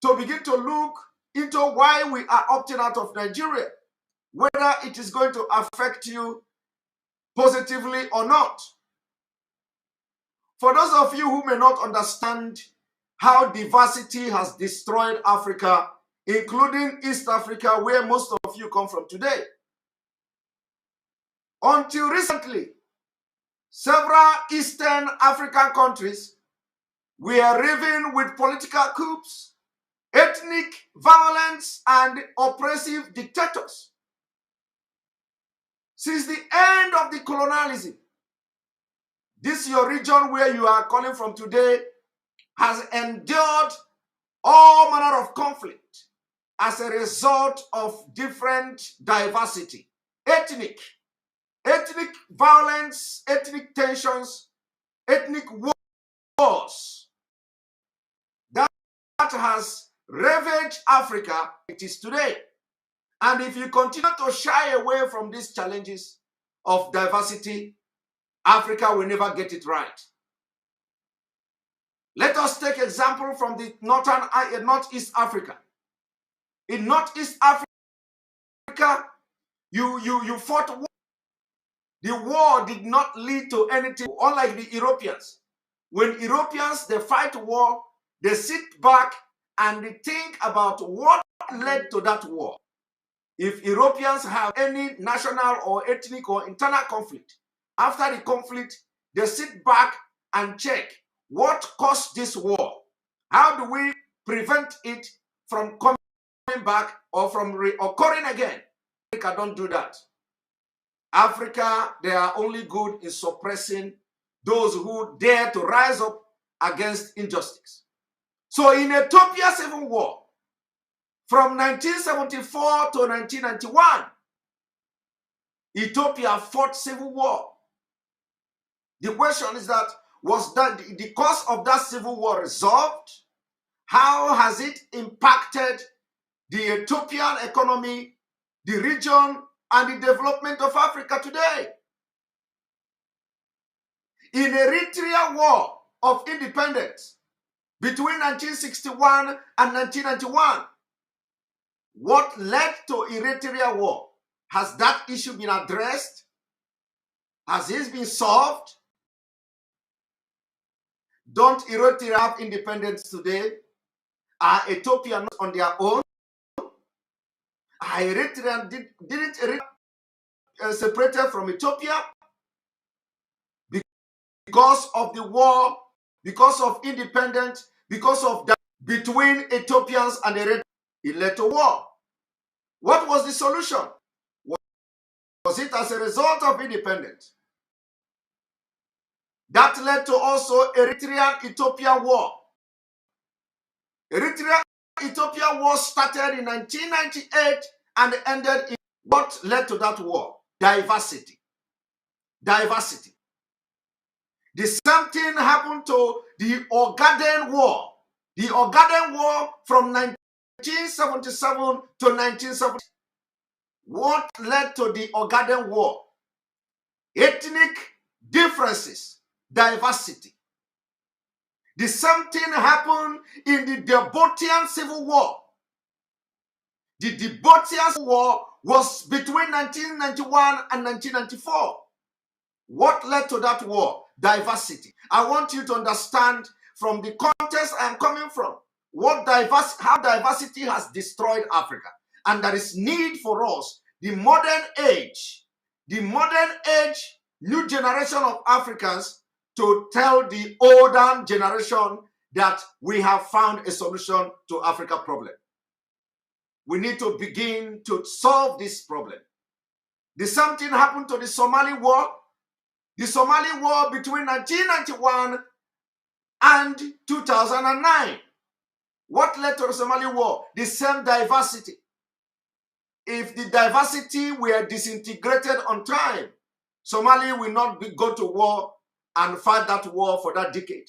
to begin to look into why we are opting out of Nigeria, whether it is going to affect you positively or not. For those of you who may not understand how diversity has destroyed Africa, including East Africa, where most of you come from today, until recently, several Eastern African countries were riven with political coups, ethnic violence, and oppressive dictators. Since the end of the colonialism, this your region where you are calling from today has endured all manner of conflict as a result of different diversity, ethnic violence, ethnic tensions, ethnic wars that has ravaged Africa it is today. And if you continue to shy away from these challenges of diversity, Africa will never get it right. Let us take example from the Northeast Africa. In Northeast Africa, you fought war. The war did not lead to anything, unlike the Europeans. When Europeans, they fight war, they sit back and they think about what led to that war. If Europeans have any national or ethnic or internal conflict, after the conflict, they sit back and check what caused this war. How do we prevent it from coming back or from reoccurring again? Africa don't do that. Africa, they are only good in suppressing those who dare to rise up against injustice. So in Ethiopia Civil War, from 1974 to 1991, Ethiopia fought civil war. The question is that, was that the cause of that civil war resolved? How has it impacted the Ethiopian economy, the region, and the development of Africa today? In Eritrea War of Independence between 1961 and 1991, what led to Eritrea War? Has that issue been addressed? Has it been solved? Don't Eritrea have independence today? Are Ethiopians on their own? Are Eritrea, didn't Eritrea separated from Ethiopia? Because of the war, because of independence, because of that between Ethiopians and Eritrea, it led to war. What was the solution? Was it as a result of independence? That led to also Eritrean-Ethiopian war. Eritrea-Ethiopia war started in 1998 and ended in what led to that war? Diversity. Diversity. The same thing happened to the Ogaden War. The Ogaden War from 1977 to 1970. What led to the Ogaden War? Ethnic differences, diversity. The same thing happened in the Djiboutian Civil War. The Djiboutian Civil War was between 1991 and 1994. What led to that war? Diversity. I want you to understand from the context I am coming from, how diversity has destroyed Africa. And there is need for us, the modern age, new generation of Africans, to tell the older generation that we have found a solution to Africa problem. We need to begin to solve this problem. The same thing happened to the Somali War. The Somali War between 1991 and 2009. What led to the Somali War? The same diversity. If the diversity were disintegrated on time, Somalia will not go to war and fight that war for that decade.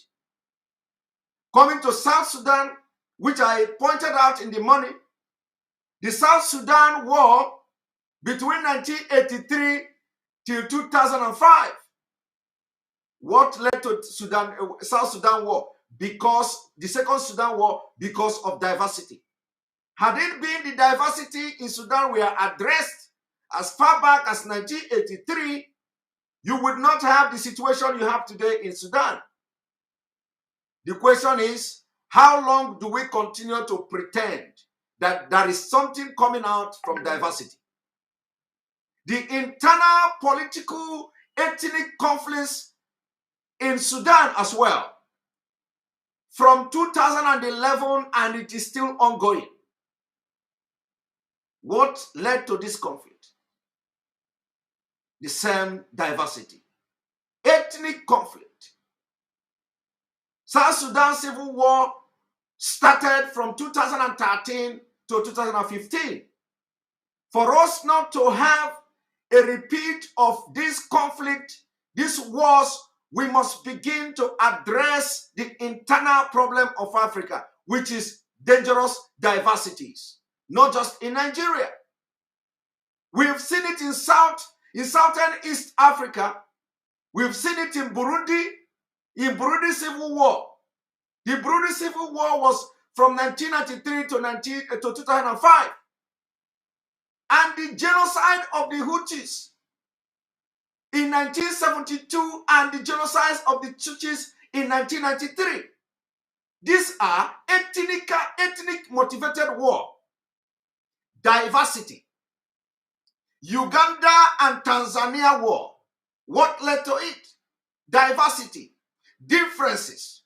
Coming to South Sudan, which I pointed out in the morning, the South Sudan War between 1983 till 2005. What led to South Sudan War? Because the Second Sudan War, because of diversity. Had it been the diversity in Sudan were addressed as far back as 1983, you would not have the situation you have today in Sudan. The question is, how long do we continue to pretend that there is something coming out from diversity? The internal political ethnic conflicts in Sudan as well, from 2011, and it is still ongoing. What led to this conflict? The same diversity. Ethnic conflict. South Sudan Civil War started from 2013 to 2015. For us not to have a repeat of this conflict, these wars, we must begin to address the internal problem of Africa, which is dangerous diversities, not just in Nigeria. We've seen it in Southern East Africa. We've seen it in Burundi Civil War. The Burundi Civil War was from 1993 to 2005. And the genocide of the Hutus in 1972 and the genocide of the Tutsis in 1993. These are ethnic motivated war. Diversity. Uganda and Tanzania war. What led to it? Diversity. Differences.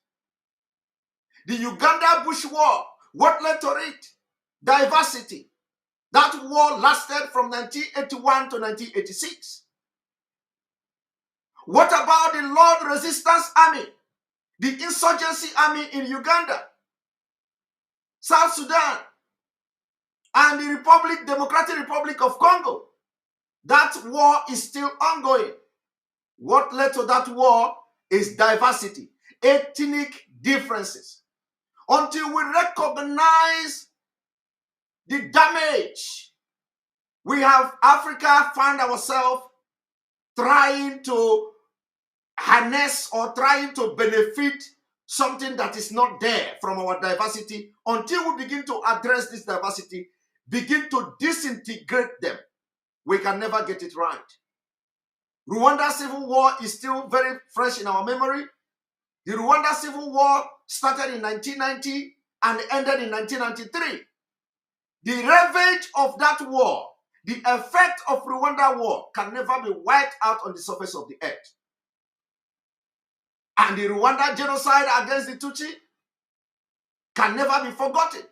The Uganda Bush War. What led to it? Diversity. That war lasted from 1981 to 1986. What about the Lord Resistance Army? The insurgency army in Uganda, South Sudan, and the Democratic Republic of Congo? That war is still ongoing. What led to that war is diversity, ethnic differences. Until we recognize the damage, we have Africa found ourselves trying to harness or trying to benefit something that is not there from our diversity. Until we begin to address this diversity, begin to disintegrate them, we can never get it right. Rwanda Civil War is still very fresh in our memory. The Rwanda Civil War started in 1990 and ended in 1993. The ravage of that war, the effect of Rwanda war can never be wiped out on the surface of the earth. And the Rwanda genocide against the Tutsi can never be forgotten.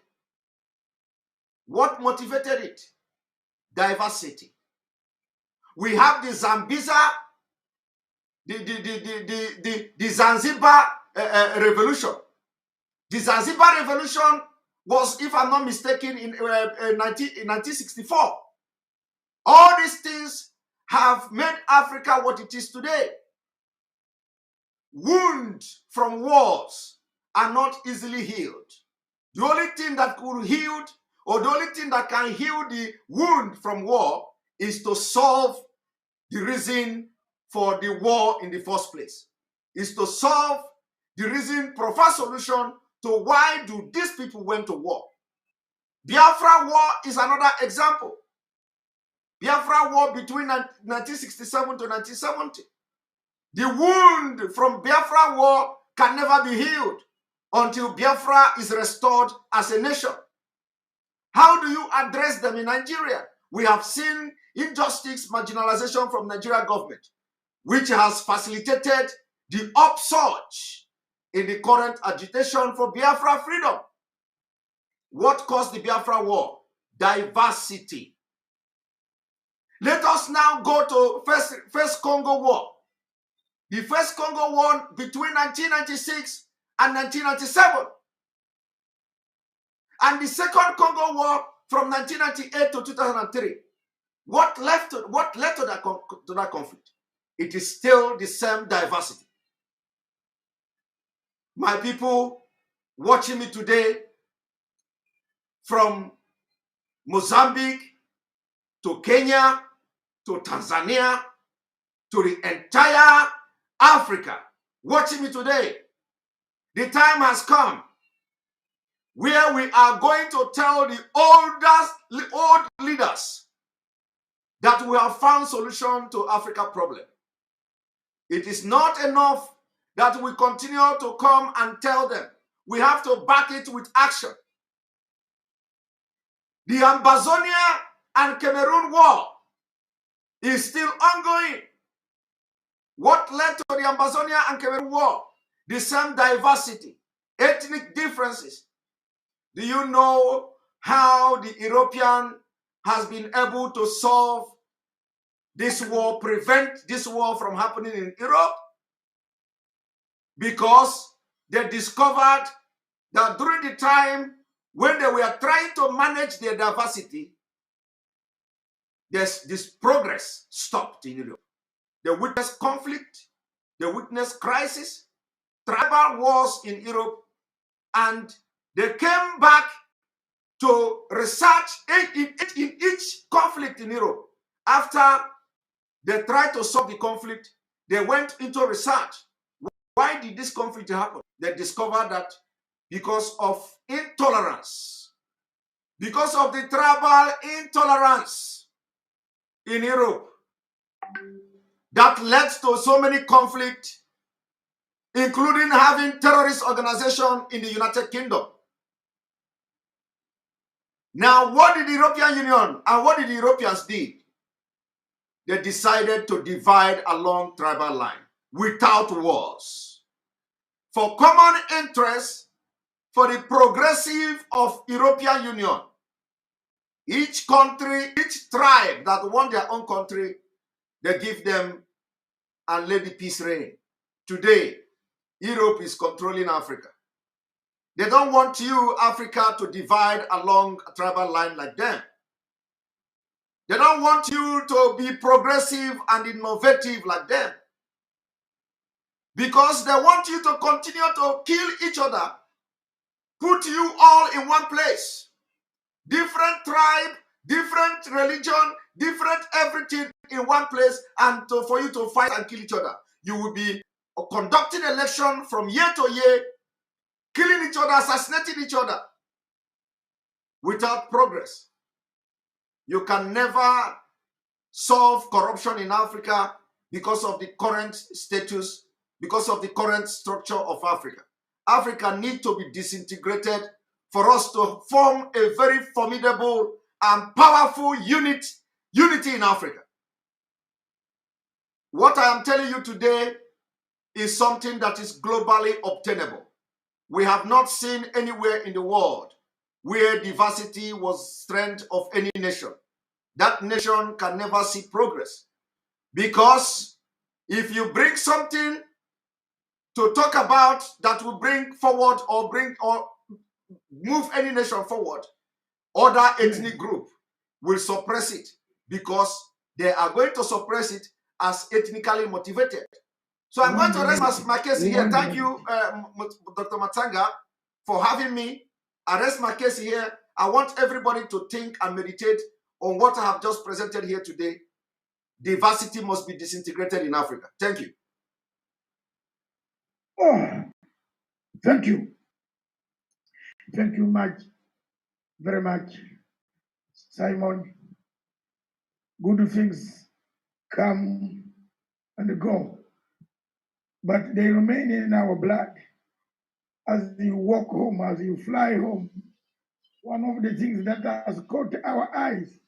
What motivated it? Diversity. We have the Zambiza, the Zanzibar revolution. The Zanzibar revolution was, if I'm not mistaken, in 1964. All these things have made Africa what it is today. Wounds from wars are not easily healed. The only thing that could heal, or the only thing that can heal the wound from war, is to solve the reason for the war in the first place. Is to solve the reason, provide solution to why do these people went to war. Biafra war is another example. Biafra war between 1967 to 1970. The wound from Biafra war can never be healed until Biafra is restored as a nation. How do you address them in Nigeria? We have seen injustice, marginalization from Nigeria government, which has facilitated the upsurge in the current agitation for Biafra freedom. What caused the Biafra war? Diversity. Let us now go to First Congo War. The First Congo War between 1996 and 1997. And the Second Congo War from 1998 to 2003. What led to that conflict? It is still the same diversity. My people watching me today, from Mozambique to Kenya to Tanzania to the entire Africa, watching me today, the time has come where we are going to tell the old leaders that we have found solution to Africa problem. It is not enough that we continue to come and tell them. We have to back it with action. The Ambazonia and Cameroon war is still ongoing. What led to the Ambazonia and Cameroon war? The same diversity, ethnic differences. Do you know how the European has been able to solve this war, prevent this war from happening in Europe? Because they discovered that during the time when they were trying to manage their diversity, this progress stopped in Europe. They witnessed conflict, they witnessed crisis, tribal wars in Europe, and they came back to research in each conflict in Europe. After they tried to solve the conflict, they went into research. Why did this conflict happen? They discovered that because of intolerance, because of the tribal intolerance in Europe, that led to so many conflicts, including having terrorist organization in the United Kingdom. Now, what did the European Union and what did the Europeans do? They decided to divide along tribal line without wars. For common interest, for the progressive of European Union, each country, each tribe that want their own country, they give them and let the peace reign. Today, Europe is controlling Africa. They don't want you, Africa, to divide along a tribal line like them. They don't want you to be progressive and innovative like them. Because they want you to continue to kill each other, put you all in one place. Different tribe, different religion, different everything in one place, and for you to fight and kill each other. You will be conducting election from year to year, killing each other, assassinating each other without progress. You can never solve corruption in Africa because of the current status, because of the current structure of Africa. Africa needs to be disintegrated for us to form a very formidable and powerful unity in Africa. What I am telling you today is something that is globally obtainable. We have not seen anywhere in the world where diversity was strength of any nation. That nation can never see progress. Because if you bring something to talk about that will bring forward or move any nation forward, other ethnic group will suppress it because they are going to suppress it as ethnically motivated. So I'm going to rest my case here. Thank you, Dr. Matanga, for having me. I rest my case here. I want everybody to think and meditate on what I have just presented here today. Diversity must be disintegrated in Africa. Thank you. Oh, thank you. Thank you very much, Simon. Good things come and go, but they remain in our blood. As you walk home, as you fly home, one of the things that has caught our eyes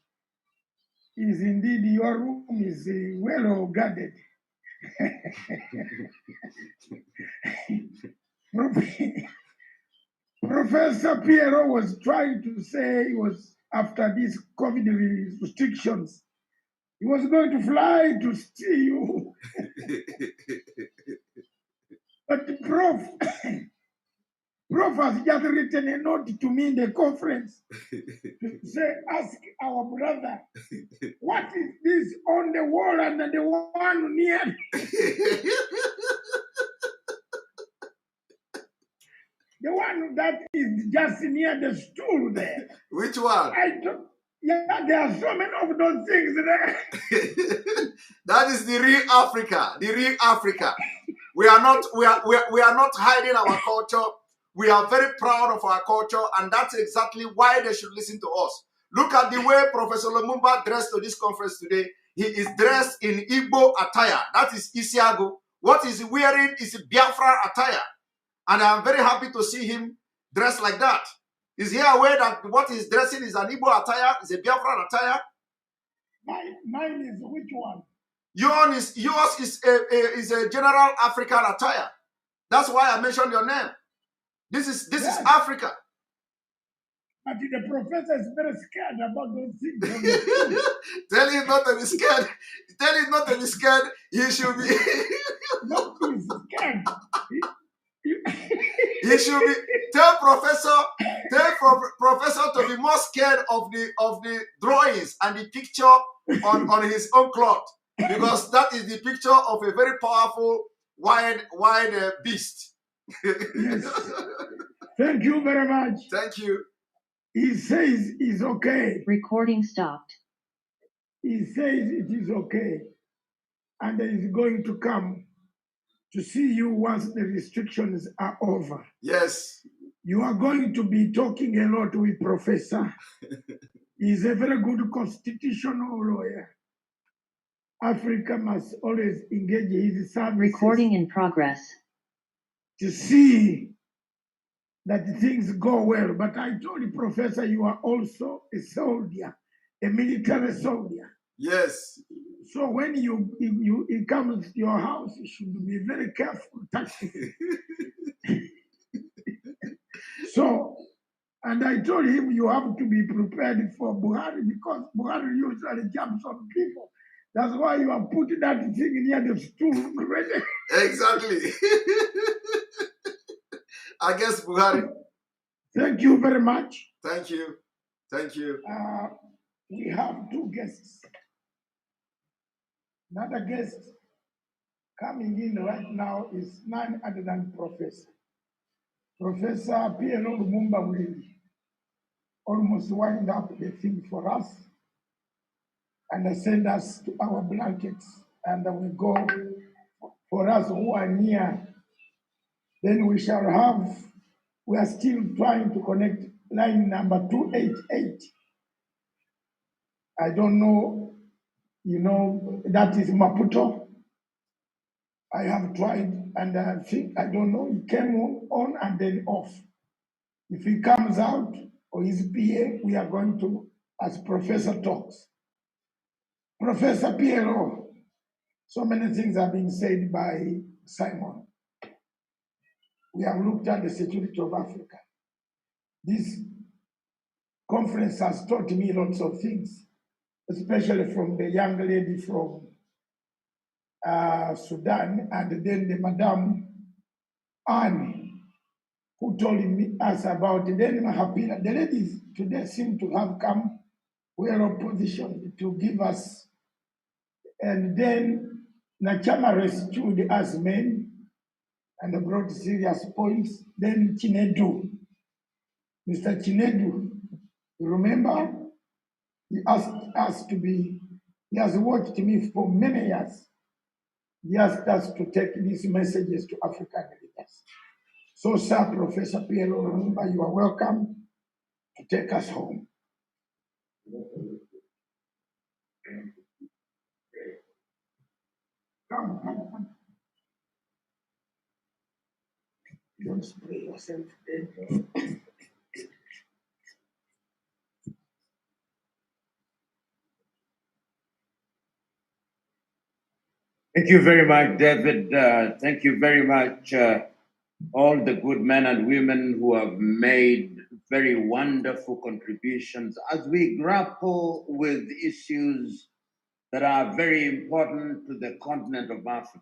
is indeed your room is well guarded. Professor Piero was trying to say he was, after these COVID restrictions, he was going to fly to see you. But Prof has just written a note to me in the conference to say, ask our brother, what is this on the wall and the one near? The one that is just near the stool there. Which one? Yeah, there are so many of those things there. That is the real Africa. The real Africa. We are not hiding our culture. We are very proud of our culture, and that's exactly why they should listen to us. Look at the way Professor Lumumba dressed to this conference today. He is dressed in Igbo attire. That is Isiago. what he's wearing is Biafra attire. And I'm very happy to see him dressed like that. Is he aware that what he's dressing is an Igbo attire, is a Biafran attire? Mine is which one? Yours is a general African attire. That's why I mentioned your name. This is Africa. But the professor is very scared about those things. Tell him not to be scared. Tell him not to be scared. He should be. Not to be scared. He should be. Tell professor to be more scared of the drawings and the picture on his own cloth, because that is the picture of a very powerful wild beast. Yes. Thank you very much. Thank you. He says it's okay. Recording stopped. He says it is okay. And he's going to come to see you once the restrictions are over. Yes. You are going to be talking a lot with Professor. He's a very good constitutional lawyer. Africa must always engage his services. Recording in progress. To see that things go well. But I told the professor you are also a soldier, a military soldier. Yes. So when he comes to your house, you should be very careful touching him. So, and I told him you have to be prepared for Buhari, because Buhari usually jumps on people. That's why you have put that thing near the stool. Exactly. I guess Buhari. Thank you very much. Thank you. Thank you. We have two guests. Another guest coming in right now is none other than Professor. Professor P.L.O. Lumumba will almost wind up the thing for us and send us to our blankets, and we go for us who are near. Then we shall have, we are still trying to connect line number 288. I don't know, that is Maputo. I have tried, and I think, I don't know, he came on and then off. If he comes out or his PA, we are going to, as Professor talks. Professor Piero, so many things have been said by Simon. We have looked at the security of Africa. This conference has taught me lots of things, especially from the young lady from Sudan, and then the Madame Anne, who told us about the then Mahapila. The ladies today seem to have come well positioned to give us, and then Nachama rescued us men and brought serious points. Then Chinedu, Mr. Chinedu, you remember? He asked us to be, he has watched me for many years. He asked us to take these messages to African leaders. So, sir, Professor P.L.O. Lumumba, you are welcome to take us home. Come. Don't spray yourself then. Thank you very much, David. Thank you very much, all the good men and women who have made very wonderful contributions as we grapple with issues that are very important to the continent of Africa.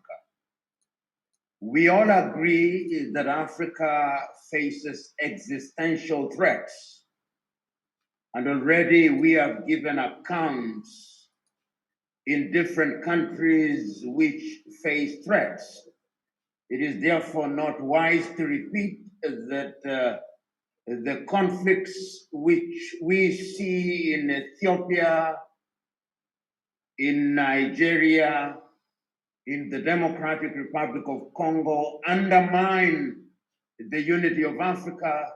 We all agree that Africa faces existential threats, and already we have given accounts in different countries which face threats. It is therefore not wise to repeat that the conflicts which we see in Ethiopia, in Nigeria, in the Democratic Republic of Congo undermine the unity of Africa.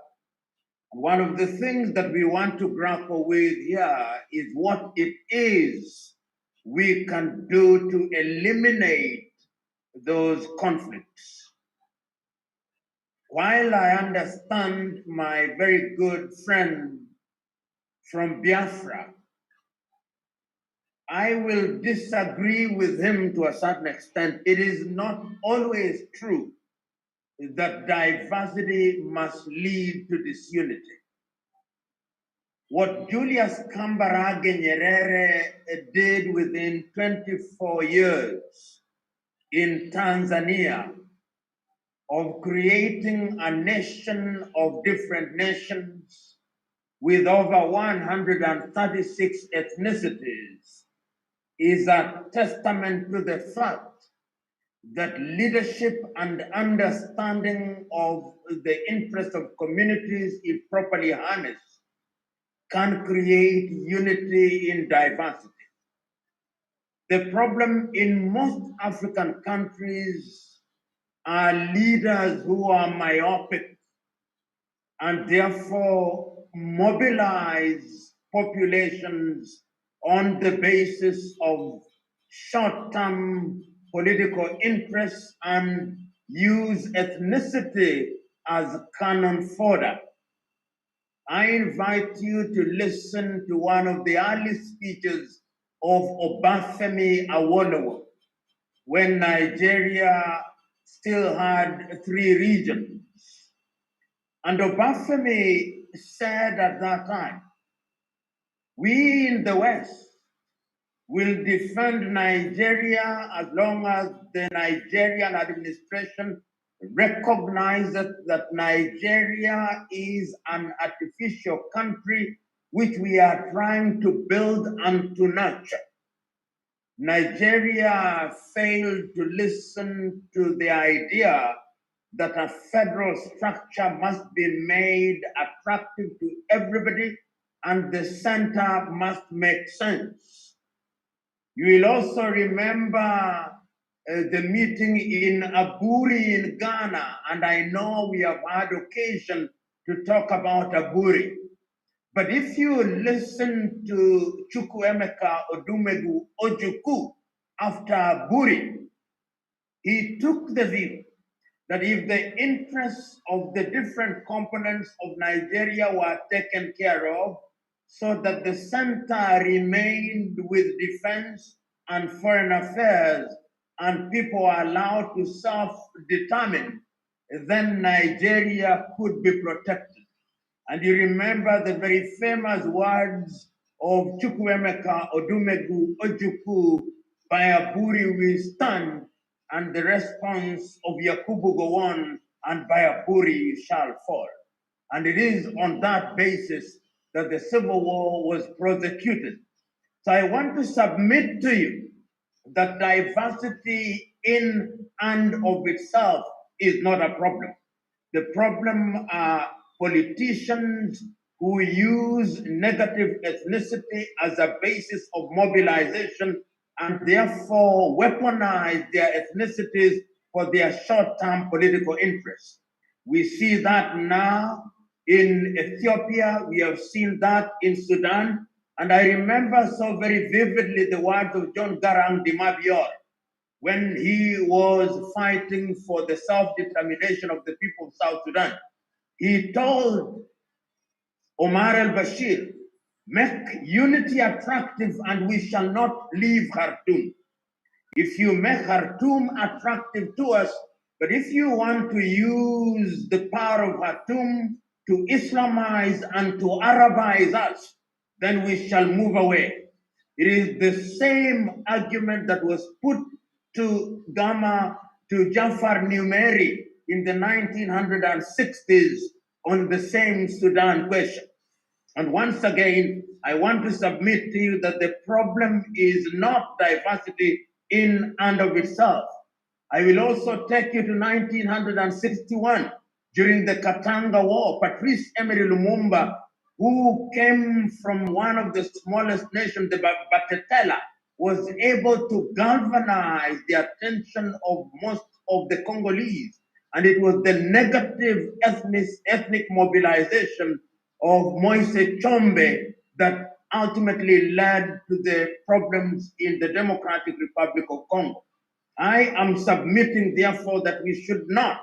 One of the things that we want to grapple with here is what it is we can do to eliminate those conflicts. While I understand my very good friend from Biafra, I will disagree with him to a certain extent. It is not always true that diversity must lead to disunity. What Julius Kambarage Nyerere did within 24 years in Tanzania of creating a nation of different nations with over 136 ethnicities is a testament to the fact that leadership and understanding of the interests of communities, if properly harnessed, can create unity in diversity. The problem in most African countries are leaders who are myopic and therefore mobilize populations on the basis of short-term political interests and use ethnicity as cannon fodder. I invite you to listen to one of the early speeches of Obafemi Awolowo when Nigeria still had 3 regions. And Obafemi said at that time, we in the West will defend Nigeria as long as the Nigerian administration recognizes that Nigeria is an artificial country which we are trying to build and to nurture. Nigeria failed to listen to the idea that a federal structure must be made attractive to everybody and the center must make sense. You will also remember the meeting in Aburi in Ghana, and I know we have had occasion to talk about Aburi. But if you listen to Chukwuemeka Odumegu Ojukwu after Aburi, he took the view that if the interests of the different components of Nigeria were taken care of, so that the center remained with defense and foreign affairs, and people are allowed to self-determine, then Nigeria could be protected. And you remember the very famous words of Chukwuemeka Odumegu Ojukwu, by Aburi we stand, and the response of Yakubu Gowon, and by Aburi shall fall. And it is on that basis that the Civil War was prosecuted. So I want to submit to you that diversity in and of itself is not a problem. The problem are politicians who use negative ethnicity as a basis of mobilization and therefore weaponize their ethnicities for their short-term political interests. We see that now in Ethiopia, we have seen that in Sudan, and I remember so very vividly the words of John Garang Dimabior when he was fighting for the self-determination of the people of South Sudan. He told Omar al-Bashir, make unity attractive and we shall not leave Khartoum. If you make Khartoum attractive to us, but if you want to use the power of Khartoum to Islamize and to Arabize us, then we shall move away. It is the same argument that was put to Jafar Numeri in the 1960s on the same Sudan question. And once again, I want to submit to you that the problem is not diversity in and of itself. I will also take you to 1961, during the Katanga War. Patrice Emery Lumumba, who came from one of the smallest nations, the Batetela, was able to galvanize the attention of most of the Congolese. And it was the negative ethnic mobilization of Moise Chombe that ultimately led to the problems in the Democratic Republic of Congo. I am submitting, therefore, that we should not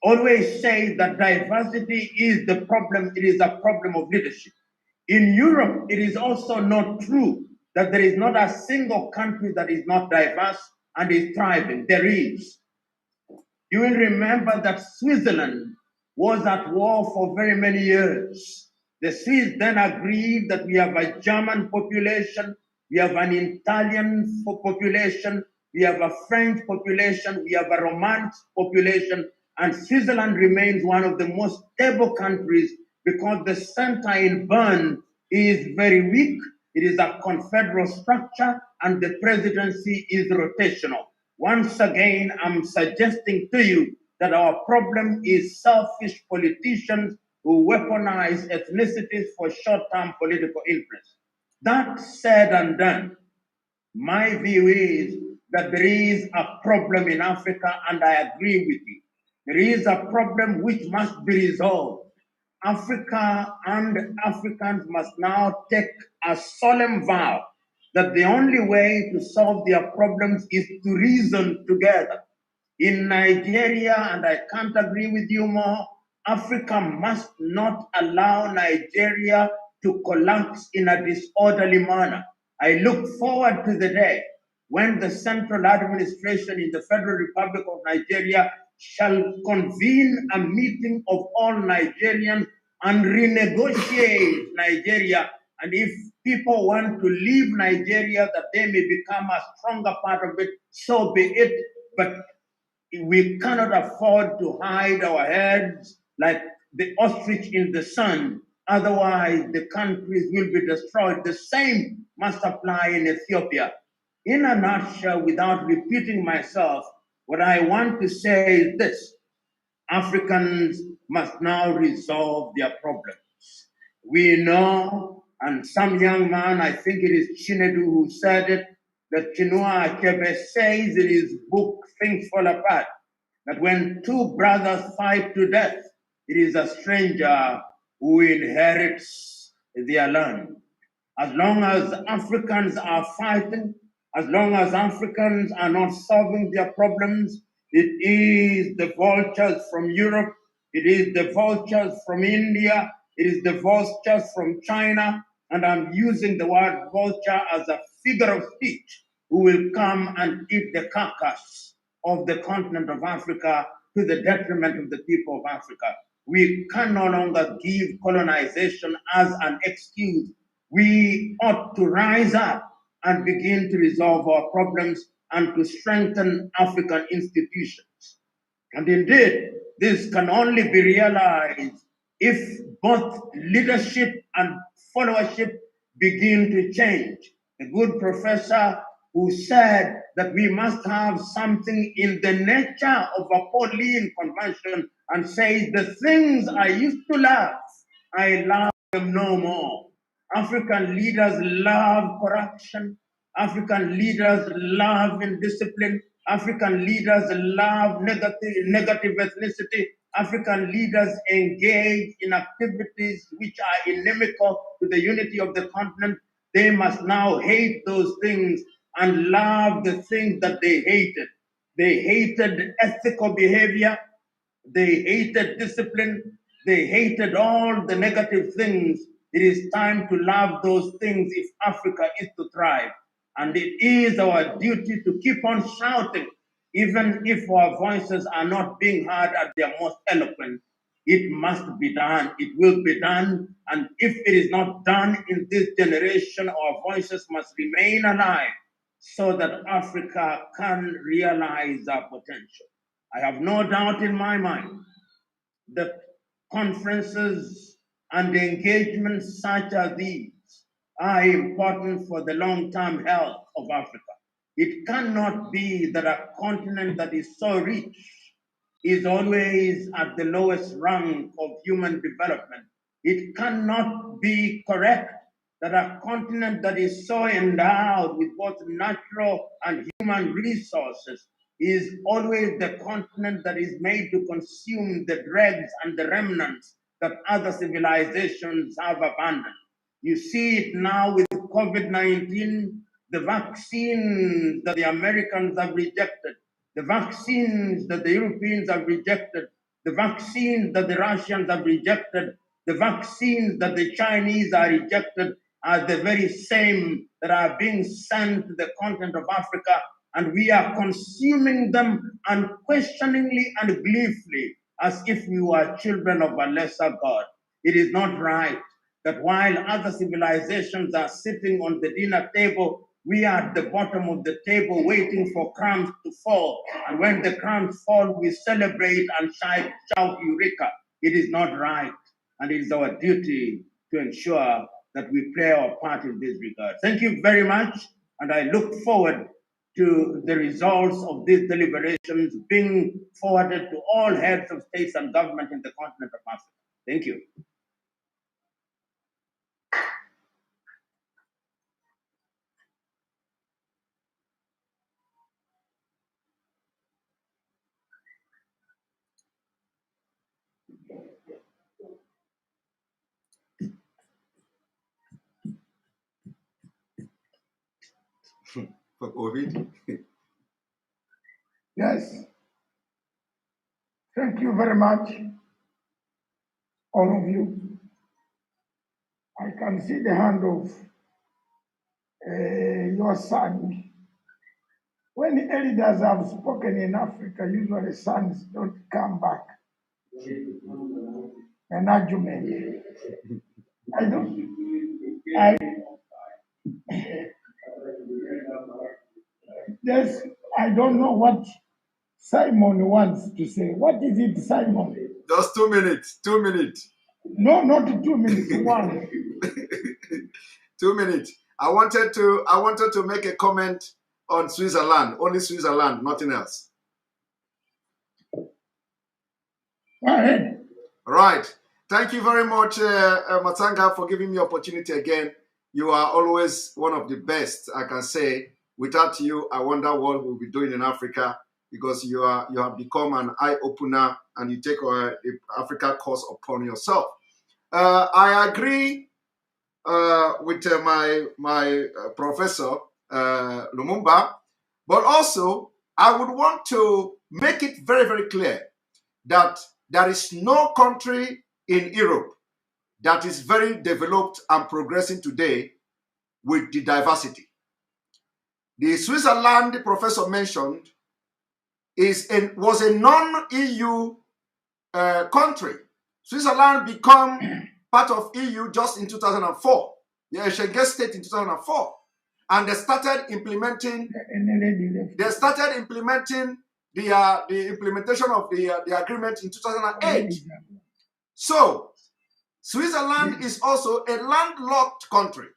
always say that diversity is the problem. It is a problem of leadership. In Europe, it is also not true that there is not a single country that is not diverse and is thriving. There is. You will remember that Switzerland was at war for very many years. The Swiss then agreed that we have a German population, we have an Italian population, we have a French population, we have a Romance population, and Switzerland remains one of the most stable countries because the center in Bern is very weak. It is a confederal structure, and the presidency is rotational. Once again, I'm suggesting to you that our problem is selfish politicians who weaponize ethnicities for short-term political interest. That said and done, my view is that there is a problem in Africa, and I agree with you. There is a problem which must be resolved. Africa and Africans must now take a solemn vow that the only way to solve their problems is to reason together. In Nigeria, and I can't agree with you more, Africa must not allow Nigeria to collapse in a disorderly manner. I look forward to the day when the central administration in the Federal Republic of Nigeria shall convene a meeting of all Nigerians and renegotiate Nigeria. And if people want to leave Nigeria, that they may become a stronger part of it, so be it. But we cannot afford to hide our heads like the ostrich in the sun. Otherwise, the countries will be destroyed. The same must apply in Ethiopia. In a nutshell, without repeating myself, what I want to say is this: Africans must now resolve their problems. We know, and some young man, I think it is Chinedu who said it, that Chinua Achebe says in his book, Things Fall Apart, that when two brothers fight to death, it is a stranger who inherits their land. As long as Africans are fighting, as long as Africans are not solving their problems, it is the vultures from Europe, it is the vultures from India, it is the vultures from China, and I'm using the word vulture as a figure of speech, who will come and eat the carcass of the continent of Africa to the detriment of the people of Africa. We can no longer give colonization as an excuse. We ought to rise up and begin to resolve our problems and to strengthen African institutions. And indeed, this can only be realized if both leadership and followership begin to change. A good professor who said that we must have something in the nature of a Pauline convention and says, the things I used to love, I love them no more. African leaders love corruption. African leaders love indiscipline. African leaders love negative ethnicity. African leaders engage in activities which are inimical to the unity of the continent. They must now hate those things and love the things that they hated. They hated ethical behavior. They hated discipline. They hated all the negative things. It is time to love those things if Africa is to thrive. And it is our duty to keep on shouting, even if our voices are not being heard at their most eloquent. It must be done. It will be done. And if it is not done in this generation, our voices must remain alive so that Africa can realize our potential. I have no doubt in my mind that conferences and engagements such as these are important for the long-term health of Africa. It cannot be that a continent that is so rich is always at the lowest rank of human development. It cannot be correct that a continent that is so endowed with both natural and human resources is always the continent that is made to consume the dregs and the remnants that other civilizations have abandoned. You see it now with COVID-19. the vaccines that the Americans have rejected, the vaccines that the Europeans have rejected, the vaccines that the Russians have rejected, the vaccines that the Chinese are rejected are the very same that are being sent to the continent of Africa, and we are consuming them unquestioningly and gleefully as if we were children of a lesser God. It is not right that while other civilizations are sitting on the dinner table, we are at the bottom of the table waiting for crumbs to fall. And when the crumbs fall, we celebrate and shout Eureka. It is not right. And it is our duty to ensure that we play our part in this regard. Thank you very much. And I look forward to the results of these deliberations being forwarded to all heads of states and government in the continent of Africa. Thank you. For COVID. Yes. Thank you very much, all of you. I can see the hand of your son. When elders have spoken in Africa, usually sons don't come back. An argument. I don't know what Simon wants to say. What is it, Simon? Just 2 minutes. 2 minutes. No, not 2 minutes. 1. 2 minutes. I wanted to make a comment on Switzerland. Only Switzerland, nothing else. Go ahead. Right. Thank you very much, Masanga, for giving me opportunity again. You are always one of the best, I can say. Without you, I wonder what we'll be doing in Africa, because you have become an eye-opener and you take the Africa course upon yourself. I agree with my professor, Lumumba, but also I would want to make it very, very clear that there is no country in Europe that is very developed and progressing today with the diversity. The Switzerland the professor mentioned was a non-EU country. Switzerland became part of EU just in 2004. The Schengen state in 2004, and they started implementing. The implementation of the agreement in 2008. So Switzerland is also a landlocked country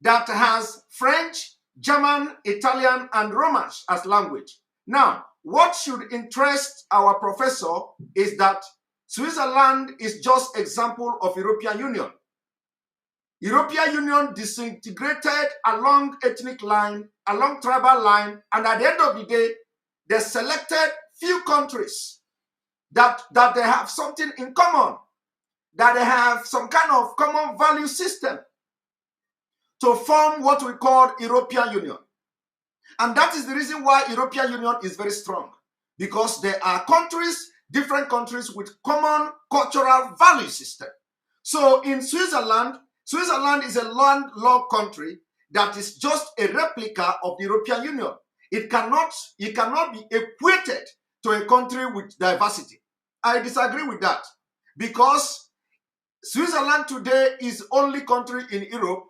that has French, German, Italian, and Romansh as language. Now, what should interest our professor is that Switzerland is just example of European Union. European Union disintegrated along ethnic line, along tribal line, and at the end of the day, they selected few countries that they have something in common, that they have some kind of common value system to form what we call European Union. And that is the reason why European Union is very strong, because there are countries, different countries with common cultural value system. So in Switzerland is a landlocked country that is just a replica of the European Union. It cannot be equated to a country with diversity. I disagree with that, because Switzerland today is only country in Europe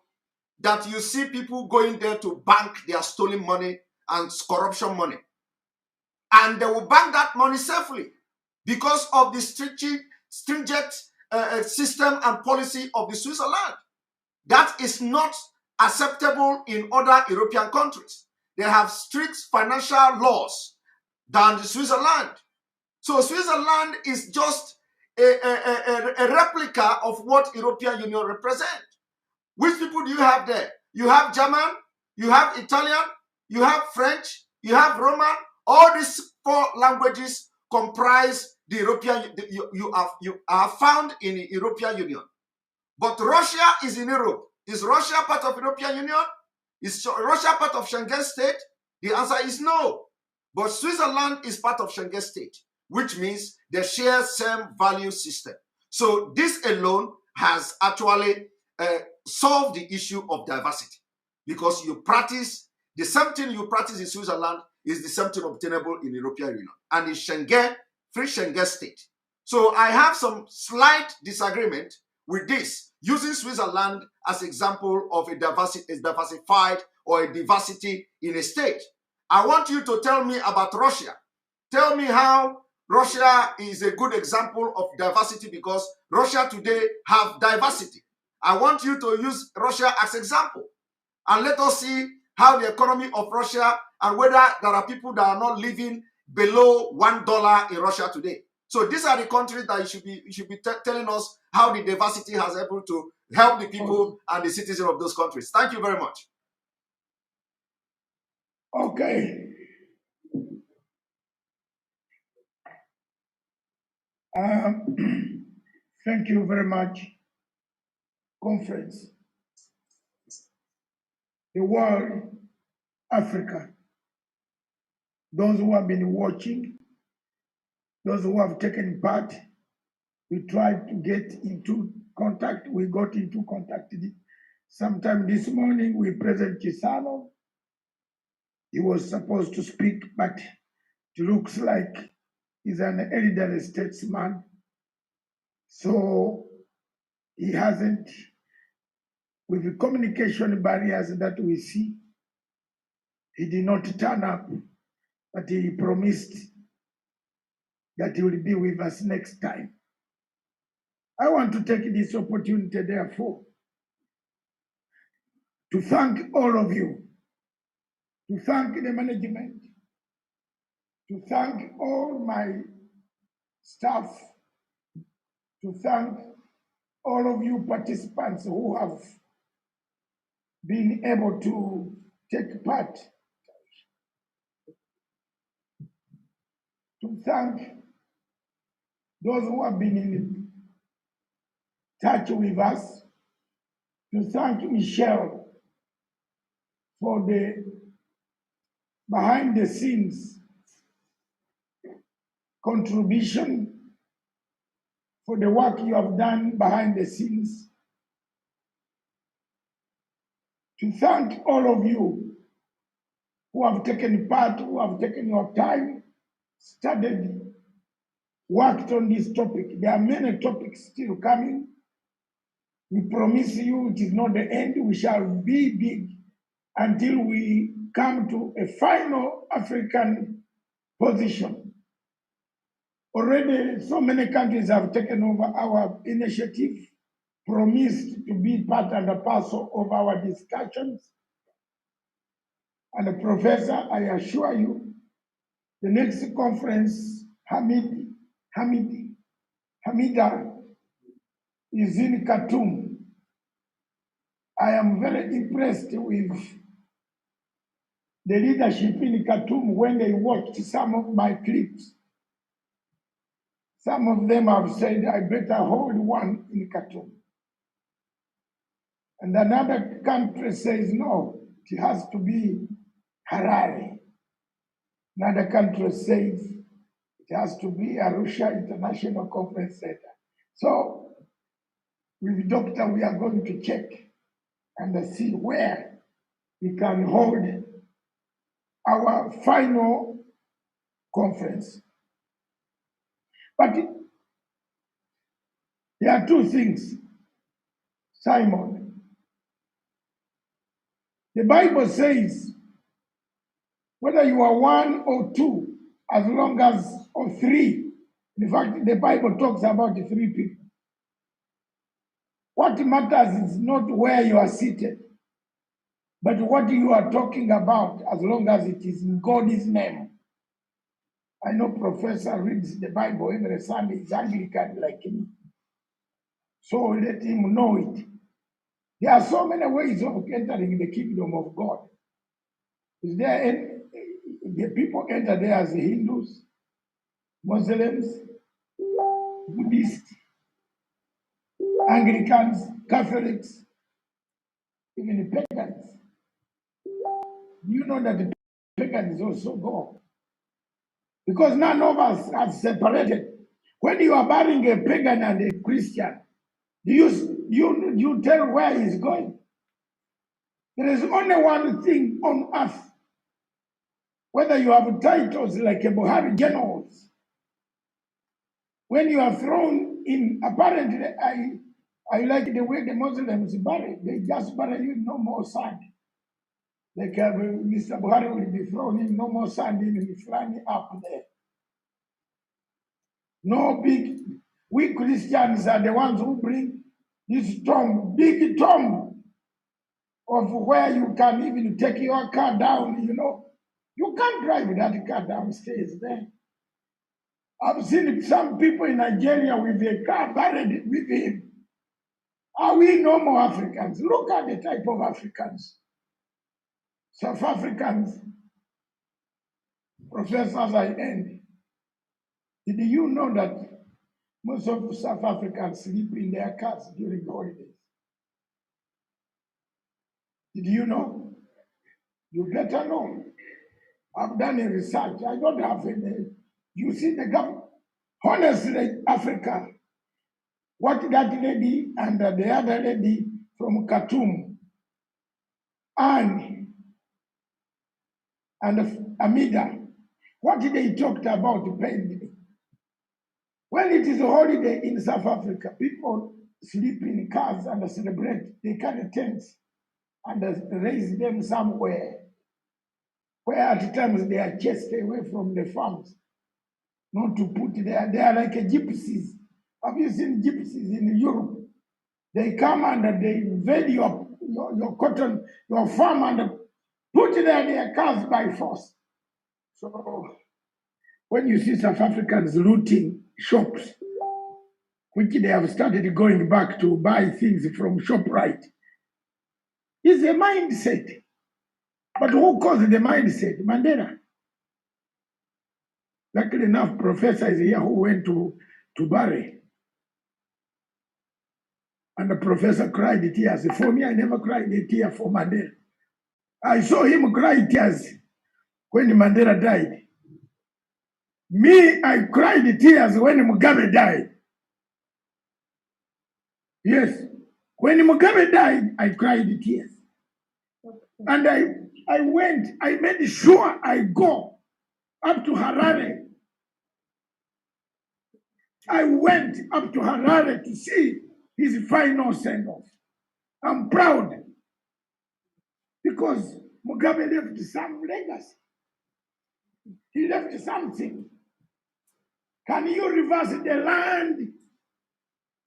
that you see people going there to bank their stolen money and corruption money. And they will bank that money safely because of the stringent system and policy of the Switzerland. That is not acceptable in other European countries. They have strict financial laws than the Switzerland. So Switzerland is just a replica of what European Union represents. Which people do you have there? You have German, you have Italian, you have French, you have Roman. All these 4 languages comprise the European. You are found in the European Union. But Russia is in Europe. Is Russia part of European Union? Is Russia part of Schengen state? The answer is no. But Switzerland is part of Schengen state, which means they share same value system. So this alone has actually solved the issue of diversity, because you practice the same thing you practice in Switzerland is the same thing obtainable in the European Union and in Schengen, free Schengen state. So I have some slight disagreement with this, using Switzerland as example of a diversified or a diversity in a state. I want you to tell me about Russia. Tell me how Russia is a good example of diversity, because Russia today have diversity. I want you to use Russia as example, and let us see how the economy of Russia, and whether there are people that are not living below $1 in Russia today. So these are the countries that you should be telling us how the diversity has able to help the people and the citizens of those countries. Thank you very much. Okay. Thank you very much, conference. The world, Africa, those who have been watching, those who have taken part, we tried to get into contact. We got into contact sometime this morning with President Chisano. He was supposed to speak, but it looks like he's an elderly statesman. So he hasn't, with the communication barriers that we see, he did not turn up, but he promised that he will be with us next time. I want to take this opportunity, therefore, to thank all of you, to thank the management, to thank all my staff, to thank all of you participants who have been able to take part, to thank those who have been in touch with us, to thank Michelle for the behind the scenes contribution, for the work you have done behind the scenes, to thank all of you who have taken part, who have taken your time, studied, worked on this topic. There are many topics still coming. We promise you it is not the end. We shall be big until we come to a final African position. Already so many countries have taken over our initiative, promised to be part and a parcel of our discussions. And Professor, I assure you, the next conference, Hamida is in Khartoum. I am very impressed with the leadership in Khartoum when they watched some of my clips. Some of them have said, I better hold one in Khartoum. And another country says, no, it has to be Harare. Another country says, it has to be Arusha International Conference Center. So, with Doctor, we are going to check and see where we can hold our final conference. But there are two things, Simon. The Bible says, whether you are one or two, as long as, or three, in fact, the Bible talks about the three people. What matters is not where you are seated, but what you are talking about, as long as it is in God's name. I know Professor reads the Bible every Sunday, he's Anglican like me. So let him know it. There are so many ways of entering the kingdom of God. Is there any, the people enter there as Hindus, Muslims, Buddhists, Anglicans, Catholics, even the pagans. You know that the pagans also go. Because none of us are separated. When you are burying a pagan and a Christian, you tell where he's going. There is only one thing on earth. Whether you have titles like a Buhari generals, when you are thrown in, apparently, I like the way the Muslims bury. They just bury you in no more sand. Like Mr. Buhari will be thrown in no more sand in the flying up there. No big. We Christians are the ones who bring this tomb, big tomb of where you can even take your car down, you know. You can't drive that car downstairs there. I've seen some people in Nigeria with a car buried with him. Are we normal Africans? Look at the type of Africans. South Africans, professors I end. Did you know that most of South Africans sleep in their cars during the holidays? Did you know? You better know. I've done a research. I don't have any. You see the government. Honestly, Africa, what that lady and the other lady from Khartoum and Amida, what they talked about pained me. When it is a holiday in South Africa, people sleep in cars and celebrate. They carry tents and raise them somewhere where at times they are chased away from the farms, not to put there. They are like a gypsies. Have you seen gypsies in Europe? They come and they invade your cotton, your farm, and put there their cars by force. So when you see South Africans looting shops, which they have started going back to buy things from ShopRite, it's a mindset. But who caused the mindset? Mandela. Luckily enough, professor is here who went to Bari. And the professor cried tears. For me, I never cried a tear for Mandela. I saw him cry tears when Mandela died. Me, I cried tears when Mugabe died. Yes. When Mugabe died, I cried tears. And I went, I made sure I go up to Harare. I went up to Harare to see his final send-off. I'm proud because Mugabe left some legacy. He left something. Can you reverse the land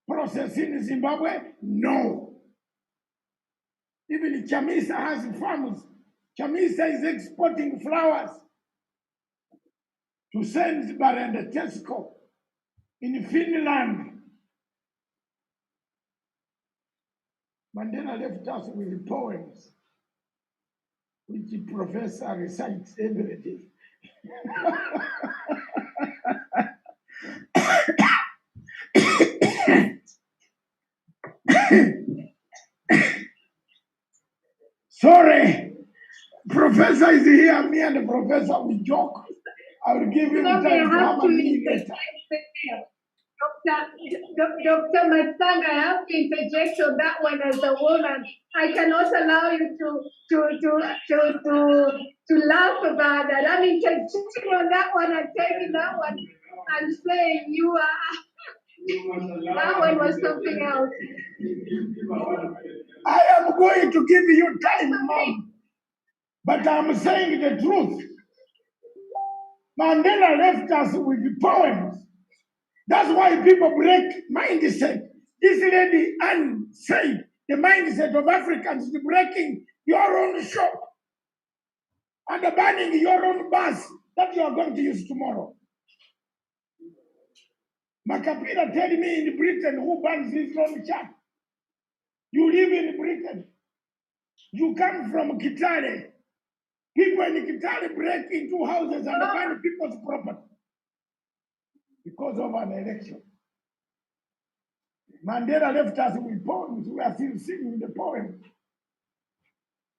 process in Zimbabwe? No. Even Chamisa has farms. Chamisa is exporting flowers to Zanzibar and Tesco in Finland. Mandela left us with poems, which the professor recites every day. Sorry, professor is here. Me and the professor we joke. I will give him time to have a meeting later. Dr. Matsang, I have to interject on that one as a woman. I cannot allow you to laugh about that. I'm interjecting on that one and taking that one and saying you are. That one was something else. I am going to give you time, Mom. But I'm saying the truth. Mandela left us with poems. That's why people break mindset. This lady Anne said the mindset of Africans is breaking your own shop and abandoning your own bus that you are going to use tomorrow. Makapira tell me in Britain who bans his own church. You live in Britain. You come from Kitale. People in Kitale break into houses and ban people's property because of an election. Mandela left us with poems. We are still singing the poem.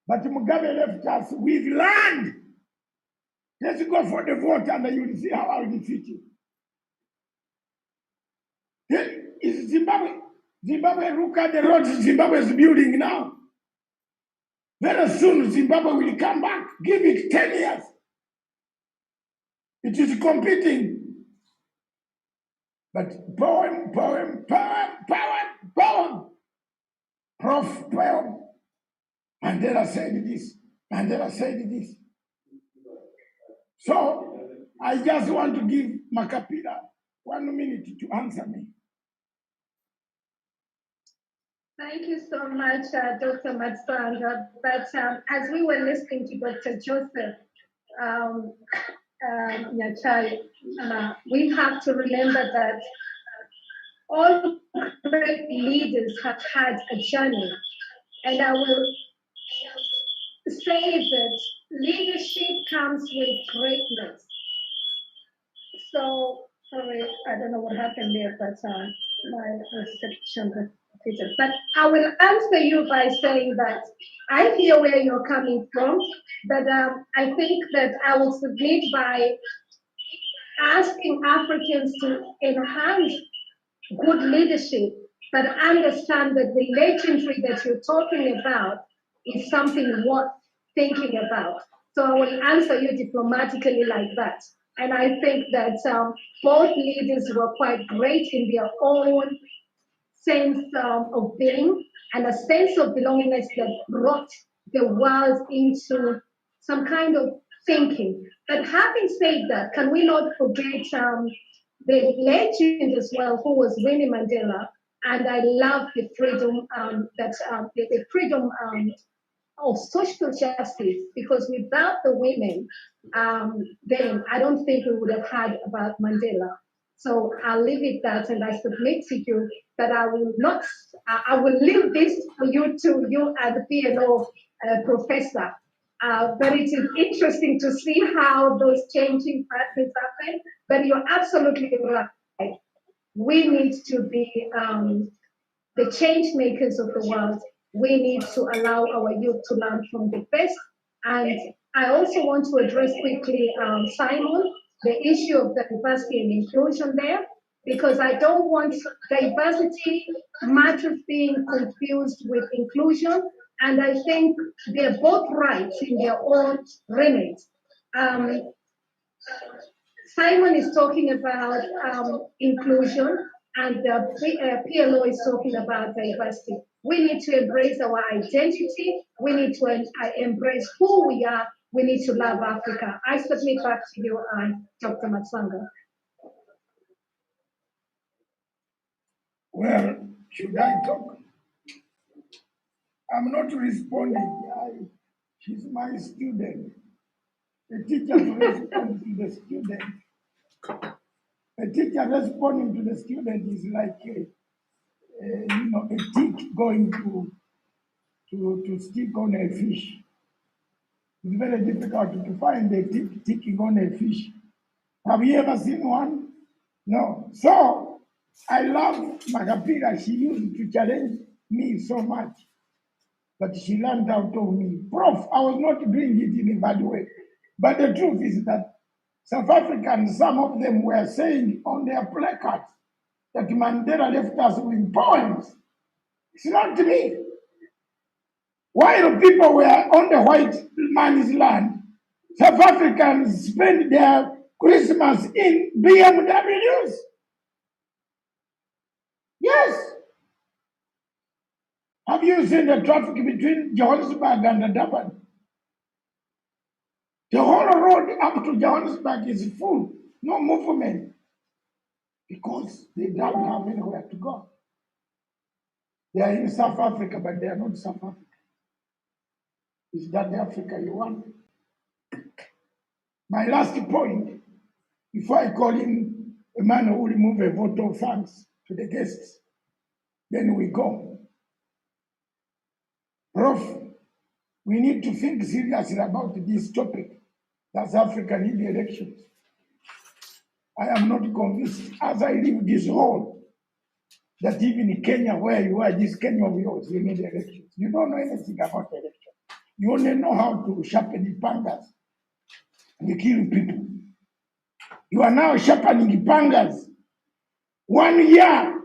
But Mugabe left us with land. Let's go for the vote and then you'll see how I'll defeat you. Is Zimbabwe? Zimbabwe, look at the roads Zimbabwe is building now. Very soon Zimbabwe will come back. Give it 10 years. It is competing. But poem. Prof, poem. Mandela said this. Mandela said this. So I just want to give Makapila 1 minute to answer me. Thank you so much, Dr. Matsanga. But as we were listening to Dr. Joseph Nyachai, we have to remember that all great leaders have had a journey. And I will say that leadership comes with greatness. So, sorry, I don't know what happened there, but my reception repeated. But I will answer you by saying that I hear where you're coming from, but I think that I will submit by asking Africans to enhance good leadership, but understand that the legendary that you're talking about is something worth thinking about. So I will answer you diplomatically like that. And I think that both leaders were quite great in their own sense of being and a sense of belongingness that brought the world into some kind of thinking. But having said that, can we not forget the legend as well, who was Winnie Mandela? And I love the freedom the freedom of social justice, because without the women, then I don't think we would have had about Mandela. So I'll leave it that, and I submit to you that I will not, I will leave this for you to you as the PLO professor. But it is interesting to see how those changing patterns happen. But you're absolutely right. We need to be the change makers of the world. We need to allow our youth to learn from the best. And I also want to address quickly, Simon, the issue of diversity and inclusion there, because I don't want diversity matters being confused with inclusion. And I think they're both right in their own remit. Simon is talking about inclusion, and the PLO is talking about diversity. We need to embrace our identity. We need to embrace who we are. We need to love Africa. I submit back to you, Dr. Matsanga. Well, should I talk? I'm not responding. She's my student. The teacher responding to the student. A teacher responding to the student is like a tick going to stick on a fish. It's very difficult to find a tick ticking on a fish. Have you ever seen one? No. So I love Magapira. She used to challenge me so much, but she learned out of me. Prof, I was not doing it in a bad way. But the truth is that South Africans, some of them were saying on their placards that Mandela left us with poems. It's not me. While people were on the white man's land, South Africans spent their Christmas in BMWs. Yes. Have you seen the traffic between Johannesburg and Durban? The whole road up to Johannesburg is full, no movement, because they don't have anywhere to go. They are in South Africa, but they are not South Africa. Is that the Africa you want? My last point, before I call in a man who will remove a vote of thanks to the guests, then we go. Prof, we need to think seriously about this topic. That's Africa need elections. I am not convinced, as I leave this hall, that even in Kenya, where you are, this Kenya of yours, you need elections. You don't know anything about elections. You only know how to sharpen the pangas and kill people. You are now sharpening pangas 1 year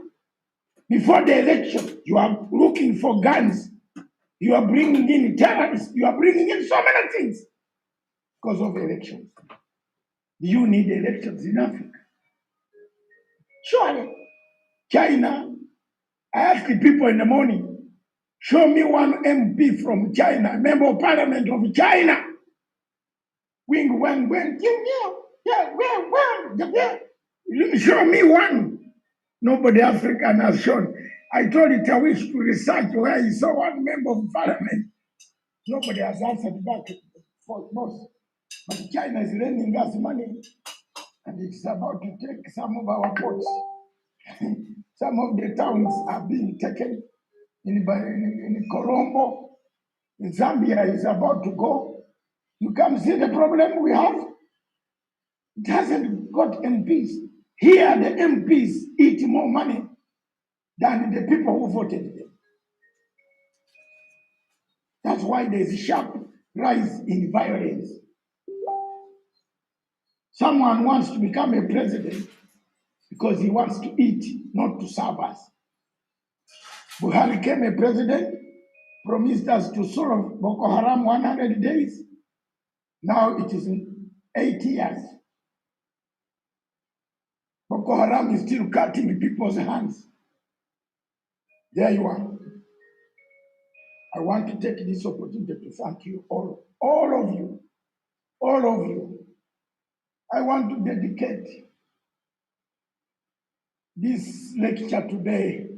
before the election. You are looking for guns. You are bringing in terrorists. You are bringing in so many things because of elections. Do you need elections in Africa? Surely. China, I asked the people in the morning, show me one MP from China, a member of parliament of China. Wing, wang, wang, show me one. Nobody African has shown. I told it I wish to research where he saw one member of parliament. Nobody has answered back for most. But China is lending us money and it's about to take some of our ports. Some of the towns are being taken in Colombo. In Zambia is about to go. You come see the problem we have. It hasn't got MPs. Here the MPs eat more money than the people who voted them. That's why there's a sharp rise in violence. Someone wants to become a president because he wants to eat, not to serve us. Buhari became a president, promised us to solve Boko Haram 100 days. Now it is 8 years. Boko Haram is still cutting people's hands. There you are. I want to take this opportunity to thank you all of you, all of you. I want to dedicate this lecture today,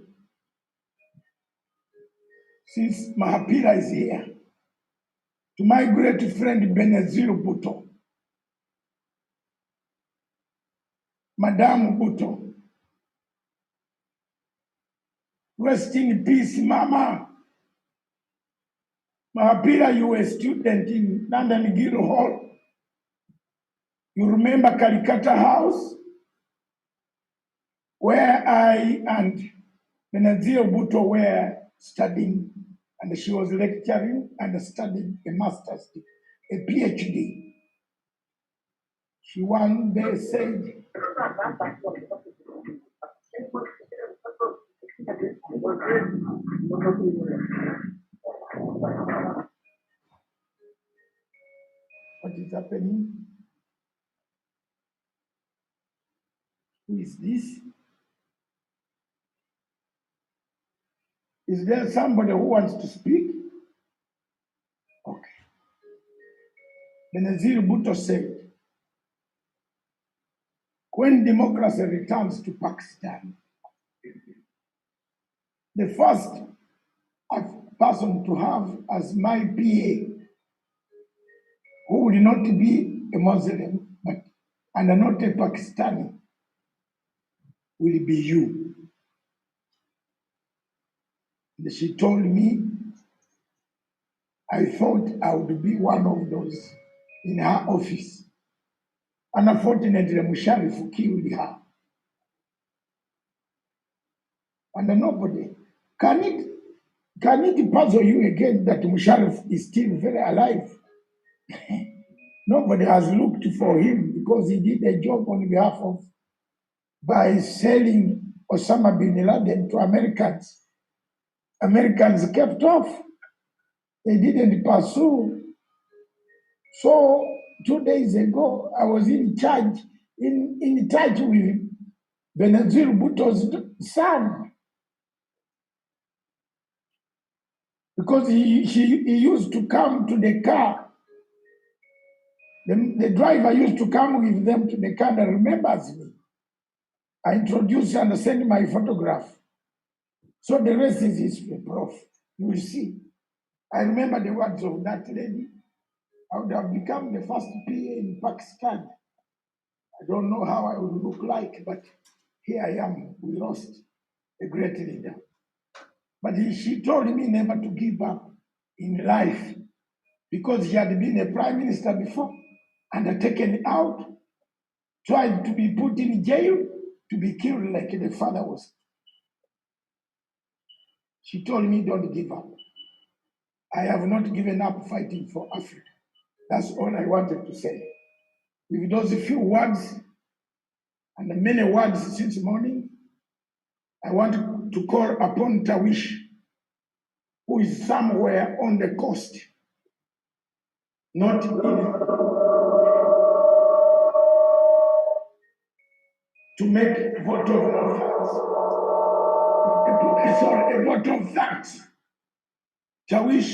since Mahapira is here, to my great friend Benazir Bhutto, Madame Bhutto. Rest in peace, Mama. Mahapira, you were a student in London Guildhall. You remember Kalikata House, where I and Benazir Bhutto were studying, and she was lecturing and studying a master's, a PhD. She one day said, what is happening? Who is this? Is there somebody who wants to speak? Okay. Benazir Bhutto said, when democracy returns to Pakistan, the first person to have as my PA, who will not be a Muslim, but and not a Pakistani, will be you. And she told me, I thought I would be one of those in her office. And unfortunately, Musharraf killed her. And nobody, can it puzzle you again that Musharraf is still very alive? Nobody has looked for him because he did a job on behalf of, by selling Osama bin Laden to Americans. Americans kept off. They didn't pursue. So 2 days ago, I was in touch with Benazir Bhutto's son, because he used to come to the car. The driver used to come with them to the car and remembers me. I introduced and sent my photograph. So the rest is history, Prof. You will see. I remember the words of that lady. I would have become the first PA in Pakistan. I don't know how I would look like, but here I am. We lost a great leader. But she told me never to give up in life, because he had been a prime minister before and taken out, tried to be put in jail, to be killed like the father was. She told me, don't give up. I have not given up fighting for Africa. That's all I wanted to say. With those few words and the many words since morning, I want to call upon Tawish, who is somewhere on the coast, not in, to make a vote of no thanks. Sorry, a vote of thanks. Tawish,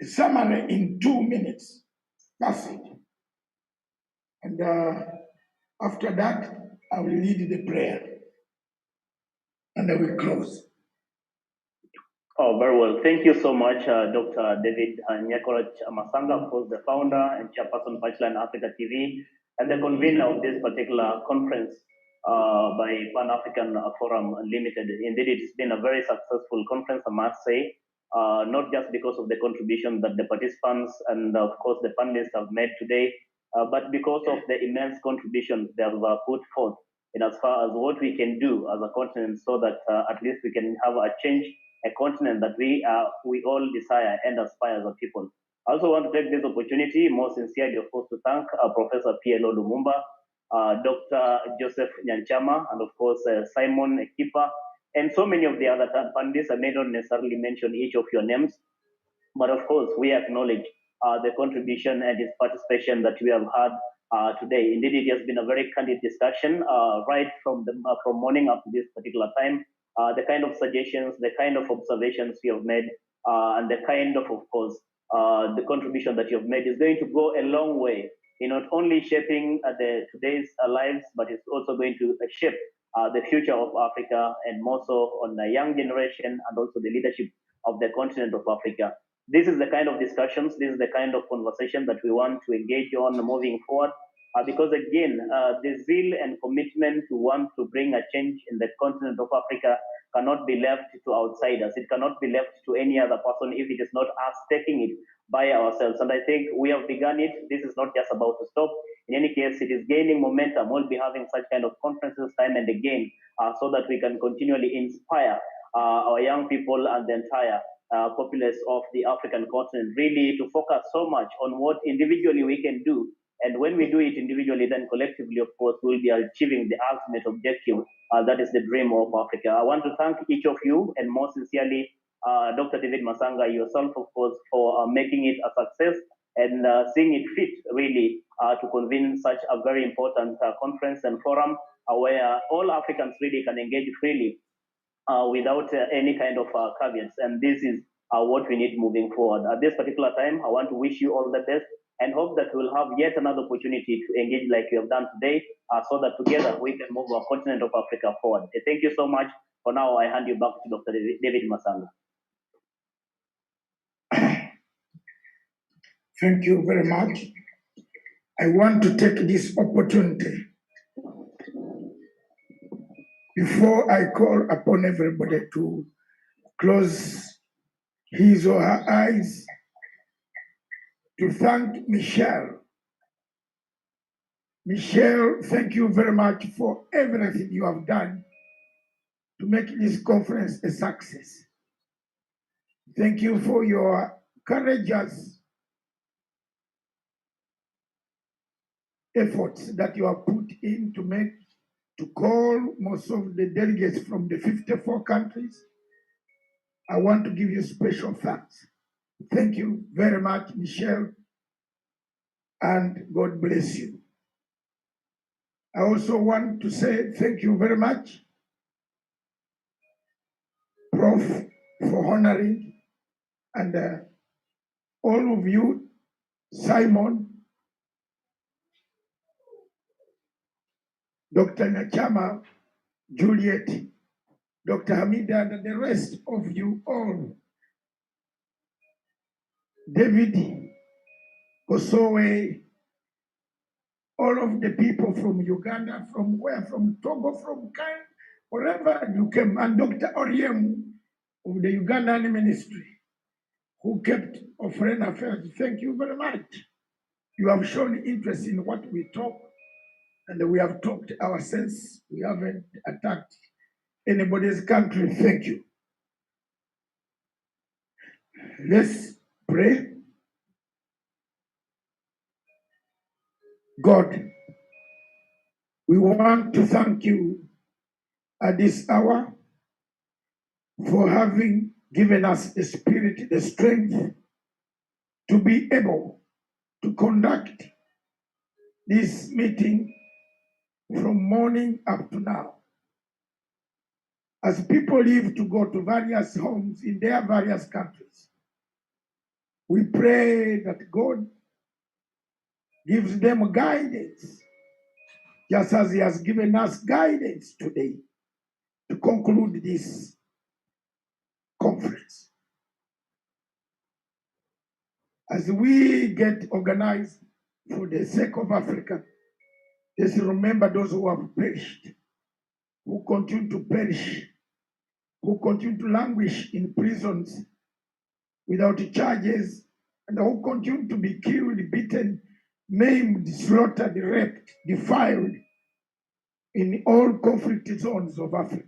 summary in 2 minutes. That's it. And after that, I will lead the prayer. And I will close. Oh, very well. Thank you so much, Dr. David Nyakorach Masanga, of course, the founder and chairperson of Punchline Africa TV, and the convener of this particular conference by Pan-African Forum Limited. Indeed, it's been a very successful conference, I must say, not just because of the contribution that the participants and, of course, the panelists have made today, but because of the immense contributions they have put forth in as far as what we can do as a continent so that at least we can have a change, a continent that we all desire and aspire as a people. I also want to take this opportunity, more sincerely, of course, to thank Professor P.L.O. Lumumba, Dr. Joseph Nyanchama, and of course, Simon Ekpa, and so many of the other panelists. I may not necessarily mention each of your names, but of course, we acknowledge the contribution and its participation that we have had today. Indeed, it has been a very candid discussion right from morning up to this particular time. The kind of suggestions, the kind of observations you have made, and the kind of course, the contribution that you have made is going to go a long way in not only shaping today's lives, but it's also going to shape the future of Africa, and more so on the young generation and also the leadership of the continent of Africa. This is the kind of discussions, this is the kind of conversation that we want to engage on moving forward. Because again, the zeal and commitment to want to bring a change in the continent of Africa cannot be left to outsiders. It cannot be left to any other person if it is not us taking it by ourselves. And I think we have begun it. This is not just about to stop. In any case, it is gaining momentum. We'll be having such kind of conferences time and again so that we can continually inspire our young people and the entire populace of the African continent really to focus so much on what individually we can do. And when we do it individually, then collectively, of course, we'll be achieving the ultimate objective. That is the dream of Africa. I want to thank each of you, and more sincerely, Dr. David Masanga, yourself, of course, for making it a success and seeing it fit, really, to convene such a very important conference and forum where all Africans really can engage freely without any kind of caveats. And this is what we need moving forward. At this particular time, I want to wish you all the best and hope that we'll have yet another opportunity to engage like we have done today so that together we can move our continent of Africa forward. Thank you so much. For now, I hand you back to Dr. David Masanga. Thank you very much. I want to take this opportunity before I call upon everybody to close his or her eyes to thank Michelle. Michelle, thank you very much for everything you have done to make this conference a success. Thank you for your courageous efforts that you have put in to call most of the delegates from the 54 countries. I want to give you special thanks. Thank you very much, Michelle, and God bless you. I also want to say thank you very much, Prof, for honoring, and all of you, Simon, Dr. Nachama, Juliet, Dr. Hamida, and the rest of you all. David, Kosowe, all of the people from Uganda, from where, from Togo, from Kenya, wherever you came, and Dr. Oriem of the Ugandan ministry, who kept of foreign affairs. Thank you very much. You have shown interest in what we talk, and we have talked our sense. We haven't attacked anybody's country. Thank you. Let's pray. God, we want to thank you at this hour for having given us the spirit, the strength to be able to conduct this meeting from morning up to now. As people leave to go to various homes in their various countries, we pray that God gives them guidance, just as He has given us guidance today to conclude this conference. As we get organized for the sake of Africa, let's remember those who have perished, who continue to perish, who continue to languish in prisons without charges, and who continue to be killed, beaten, maimed, slaughtered, raped, defiled in all conflict zones of Africa.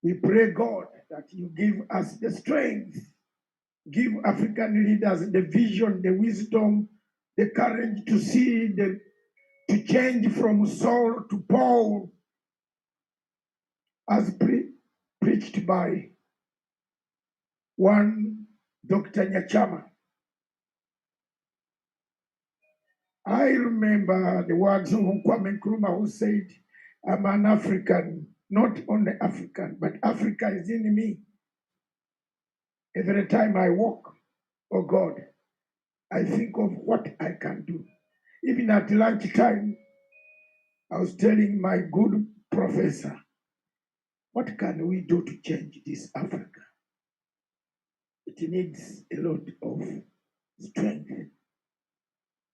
We pray, God, that you give us the strength, give African leaders the vision, the wisdom, the courage to see, to change from Saul to Paul, as preached by one Dr. Nyachama. I remember the words of Kwame Nkrumah, who said, I'm an African, not only African, but Africa is in me. Every time I walk, oh God, I think of what I can do. Even at lunchtime, I was telling my good professor, what can we do to change this Africa? It needs a lot of strength.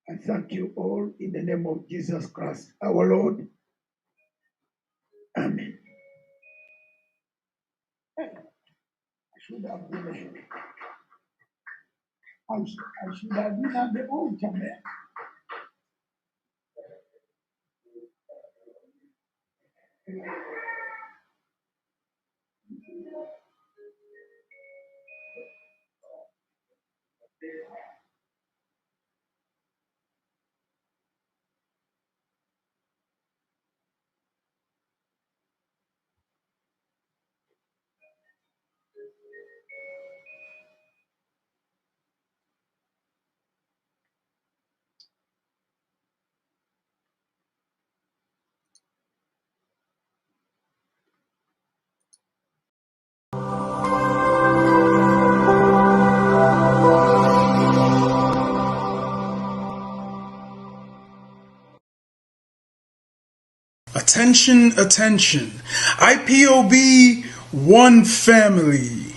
I thank you all in the name of Jesus Christ, our Lord. Amen. I should have been, I should have been at the altar there. Attention, attention. IPOB One Family.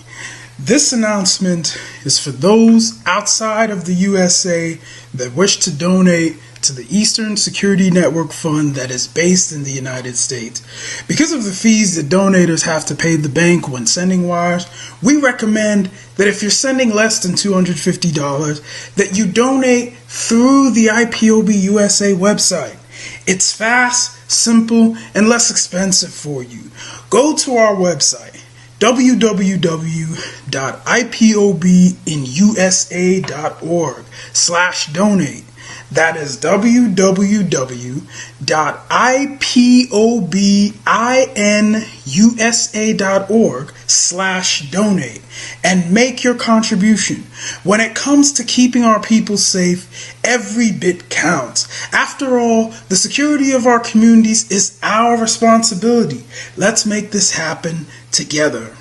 This announcement is for those outside of the USA that wish to donate to the Eastern Security Network Fund that is based in the United States. Because of the fees that donators have to pay the bank when sending wires, we recommend that if you're sending less than $250, that you donate through the IPOB USA website. It's fast, simple, and less expensive for you. Go to our website, www.ipobinusa.org/donate. That is www.ipobinusa.org/donate and make your contribution. When it comes to keeping our people safe, every bit counts. After all, the security of our communities is our responsibility. Let's make this happen together.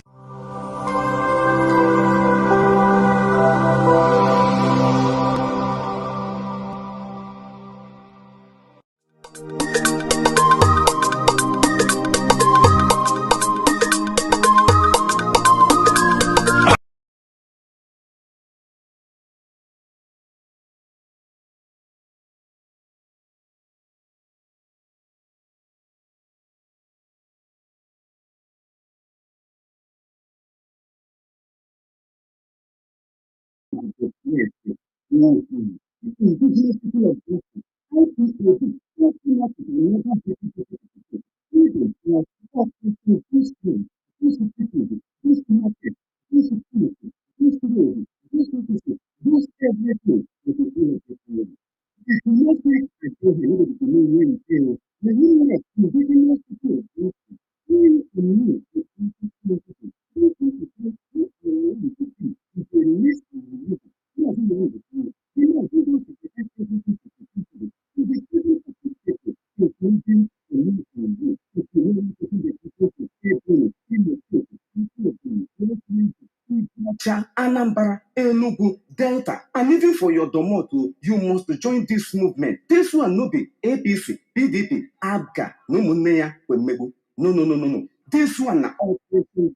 Anambra, Enugu, Delta, and even for your Domoto, you must join this movement. This one no be APC, PDP, ABGA, no Muneya, Wemegu. No. This one na operation.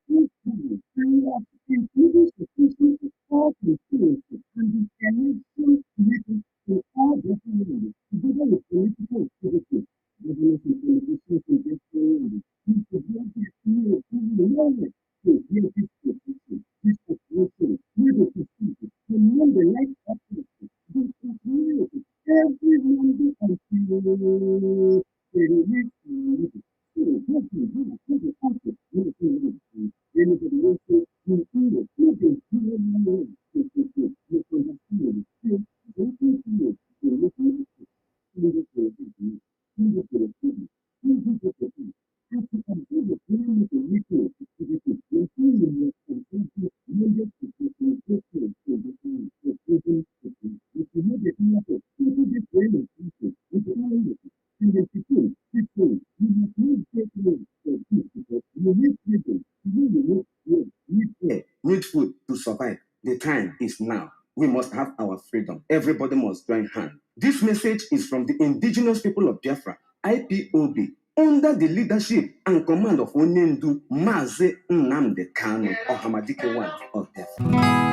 Need food to survive. The time is now. We must have our freedom. Everybody must join hands. This message is from the indigenous people of Biafra, IPOB, under the leadership and command of Onyendu Maze Nnamdi Kanu, Ohamadike one of Biafra.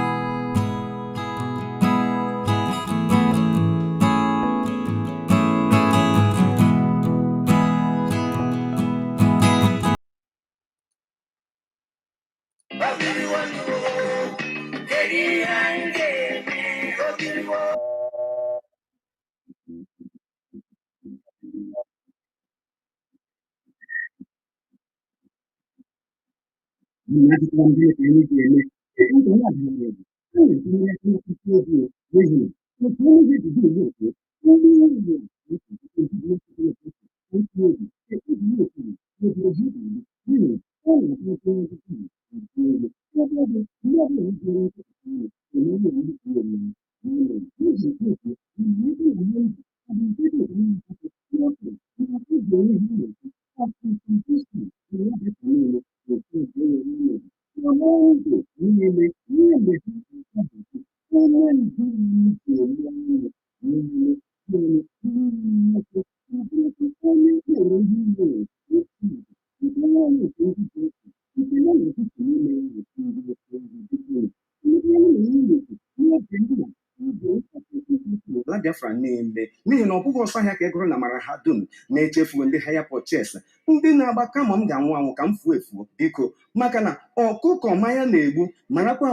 Biafra niile n'ihi na ọ bụghị ọsọ ahịa ka ị gụrụ na mara ha dum na-echefuo ndị haya purchase ndị na-agba kama m ga-anwụ anwụ ka m fuo efuo biko maka na ọkụkọ mmanya na-egbu marakwa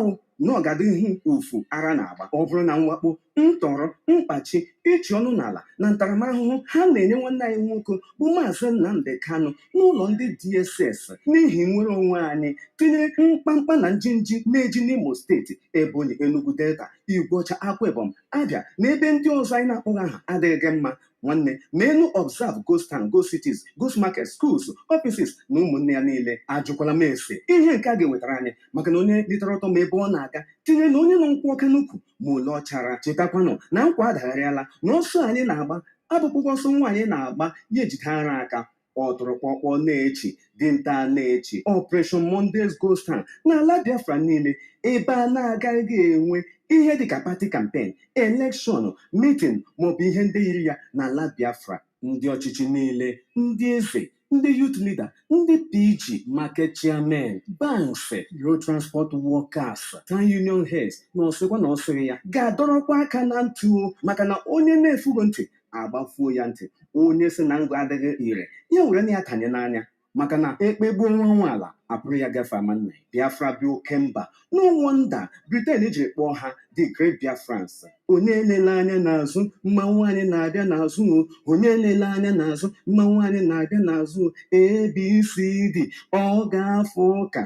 na ọ ga-adịghị ufu ara na-agba ọ bụrụ na mwakpo ntọrọ mkpachi ịchị ọnụ n'ala na ntaramahụhụ ha na-enye nwanne anyị nwoke bụ Maazị Nnamdi Kanu n'ụlọ ndị DSS n'ihi nwere onwe anyị tinyere mkpamkpa na njinji na-eji n'Imo steeti, Ebonyi, Enugu, Delta, Igbocha, Akwa Ibom, Abia na ebe ndị ọzọ anyị na-akpọghị aha adịghị mma nwanne menu observe ghost town, ghost cities, ghost market, schools, offices na ụmụnne ya niile ajụkwala m ese ihe nke a ga-ewetara anyị maka na onye litere ọtọ ma ebe ọ na-aga tinye na onye nọ nkwụ ọka n'ukwu ma ole ọ chara chetakwanụ na nkwa adagharịala na ọsọ anyị na-agba abụkpụkọ ọsọ nwaanyị na-agba ya ejide ara aka ọtụrụkpọkpọ na-echi dinta na-echi Operation Mondays Ghost Town n'ala Biafra niile ebe a na-agaghị enwe ihe dịka party campaign, election, meeting maọbụ ihe ndị yiri ya n'ala Biafra. Ndị ọchịchị niile, ndị eze, ndị youth leader, ndị PG, market chairman, banks, road transport workers, town union heads na ọsịkwa na ọsịrị ya ga-adọrọkwa aka na ntị maka na onye na-efugo ntị agbafuo ya ntị. Onye si na ngụ adịghị ire ya were na ya tanye n'anya maka na ekpegbuo nwa ala apụrụ ya gafe ama nna Biafra bịa oke mba. No wonder Britain jiri kpọọ ha the Great Biafrans. Onye na-ele anya n'azụ mmanwụ anyị na-abịa n'azụ. Onye na-ele anya n'azụ mmanwụ anyị na-abịa n'azụ. ABCD ọ ga-afụ ụka.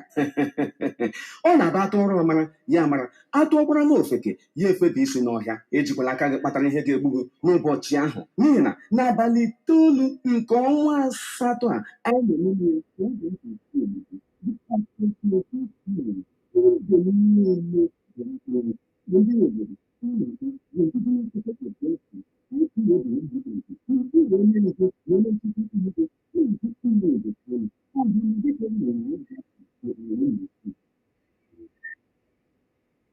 Ọ na-aba atụ ọrụ mara ya mara atụọkwara m ofeke ya efebe isi n'ọhịa. Ejikwala aka gị kpatara ihe ga-egbu gị n'ụbọchị ahụ, n'ihi na n'abalị 9 nke ọnwa asatọ a anyị na-eme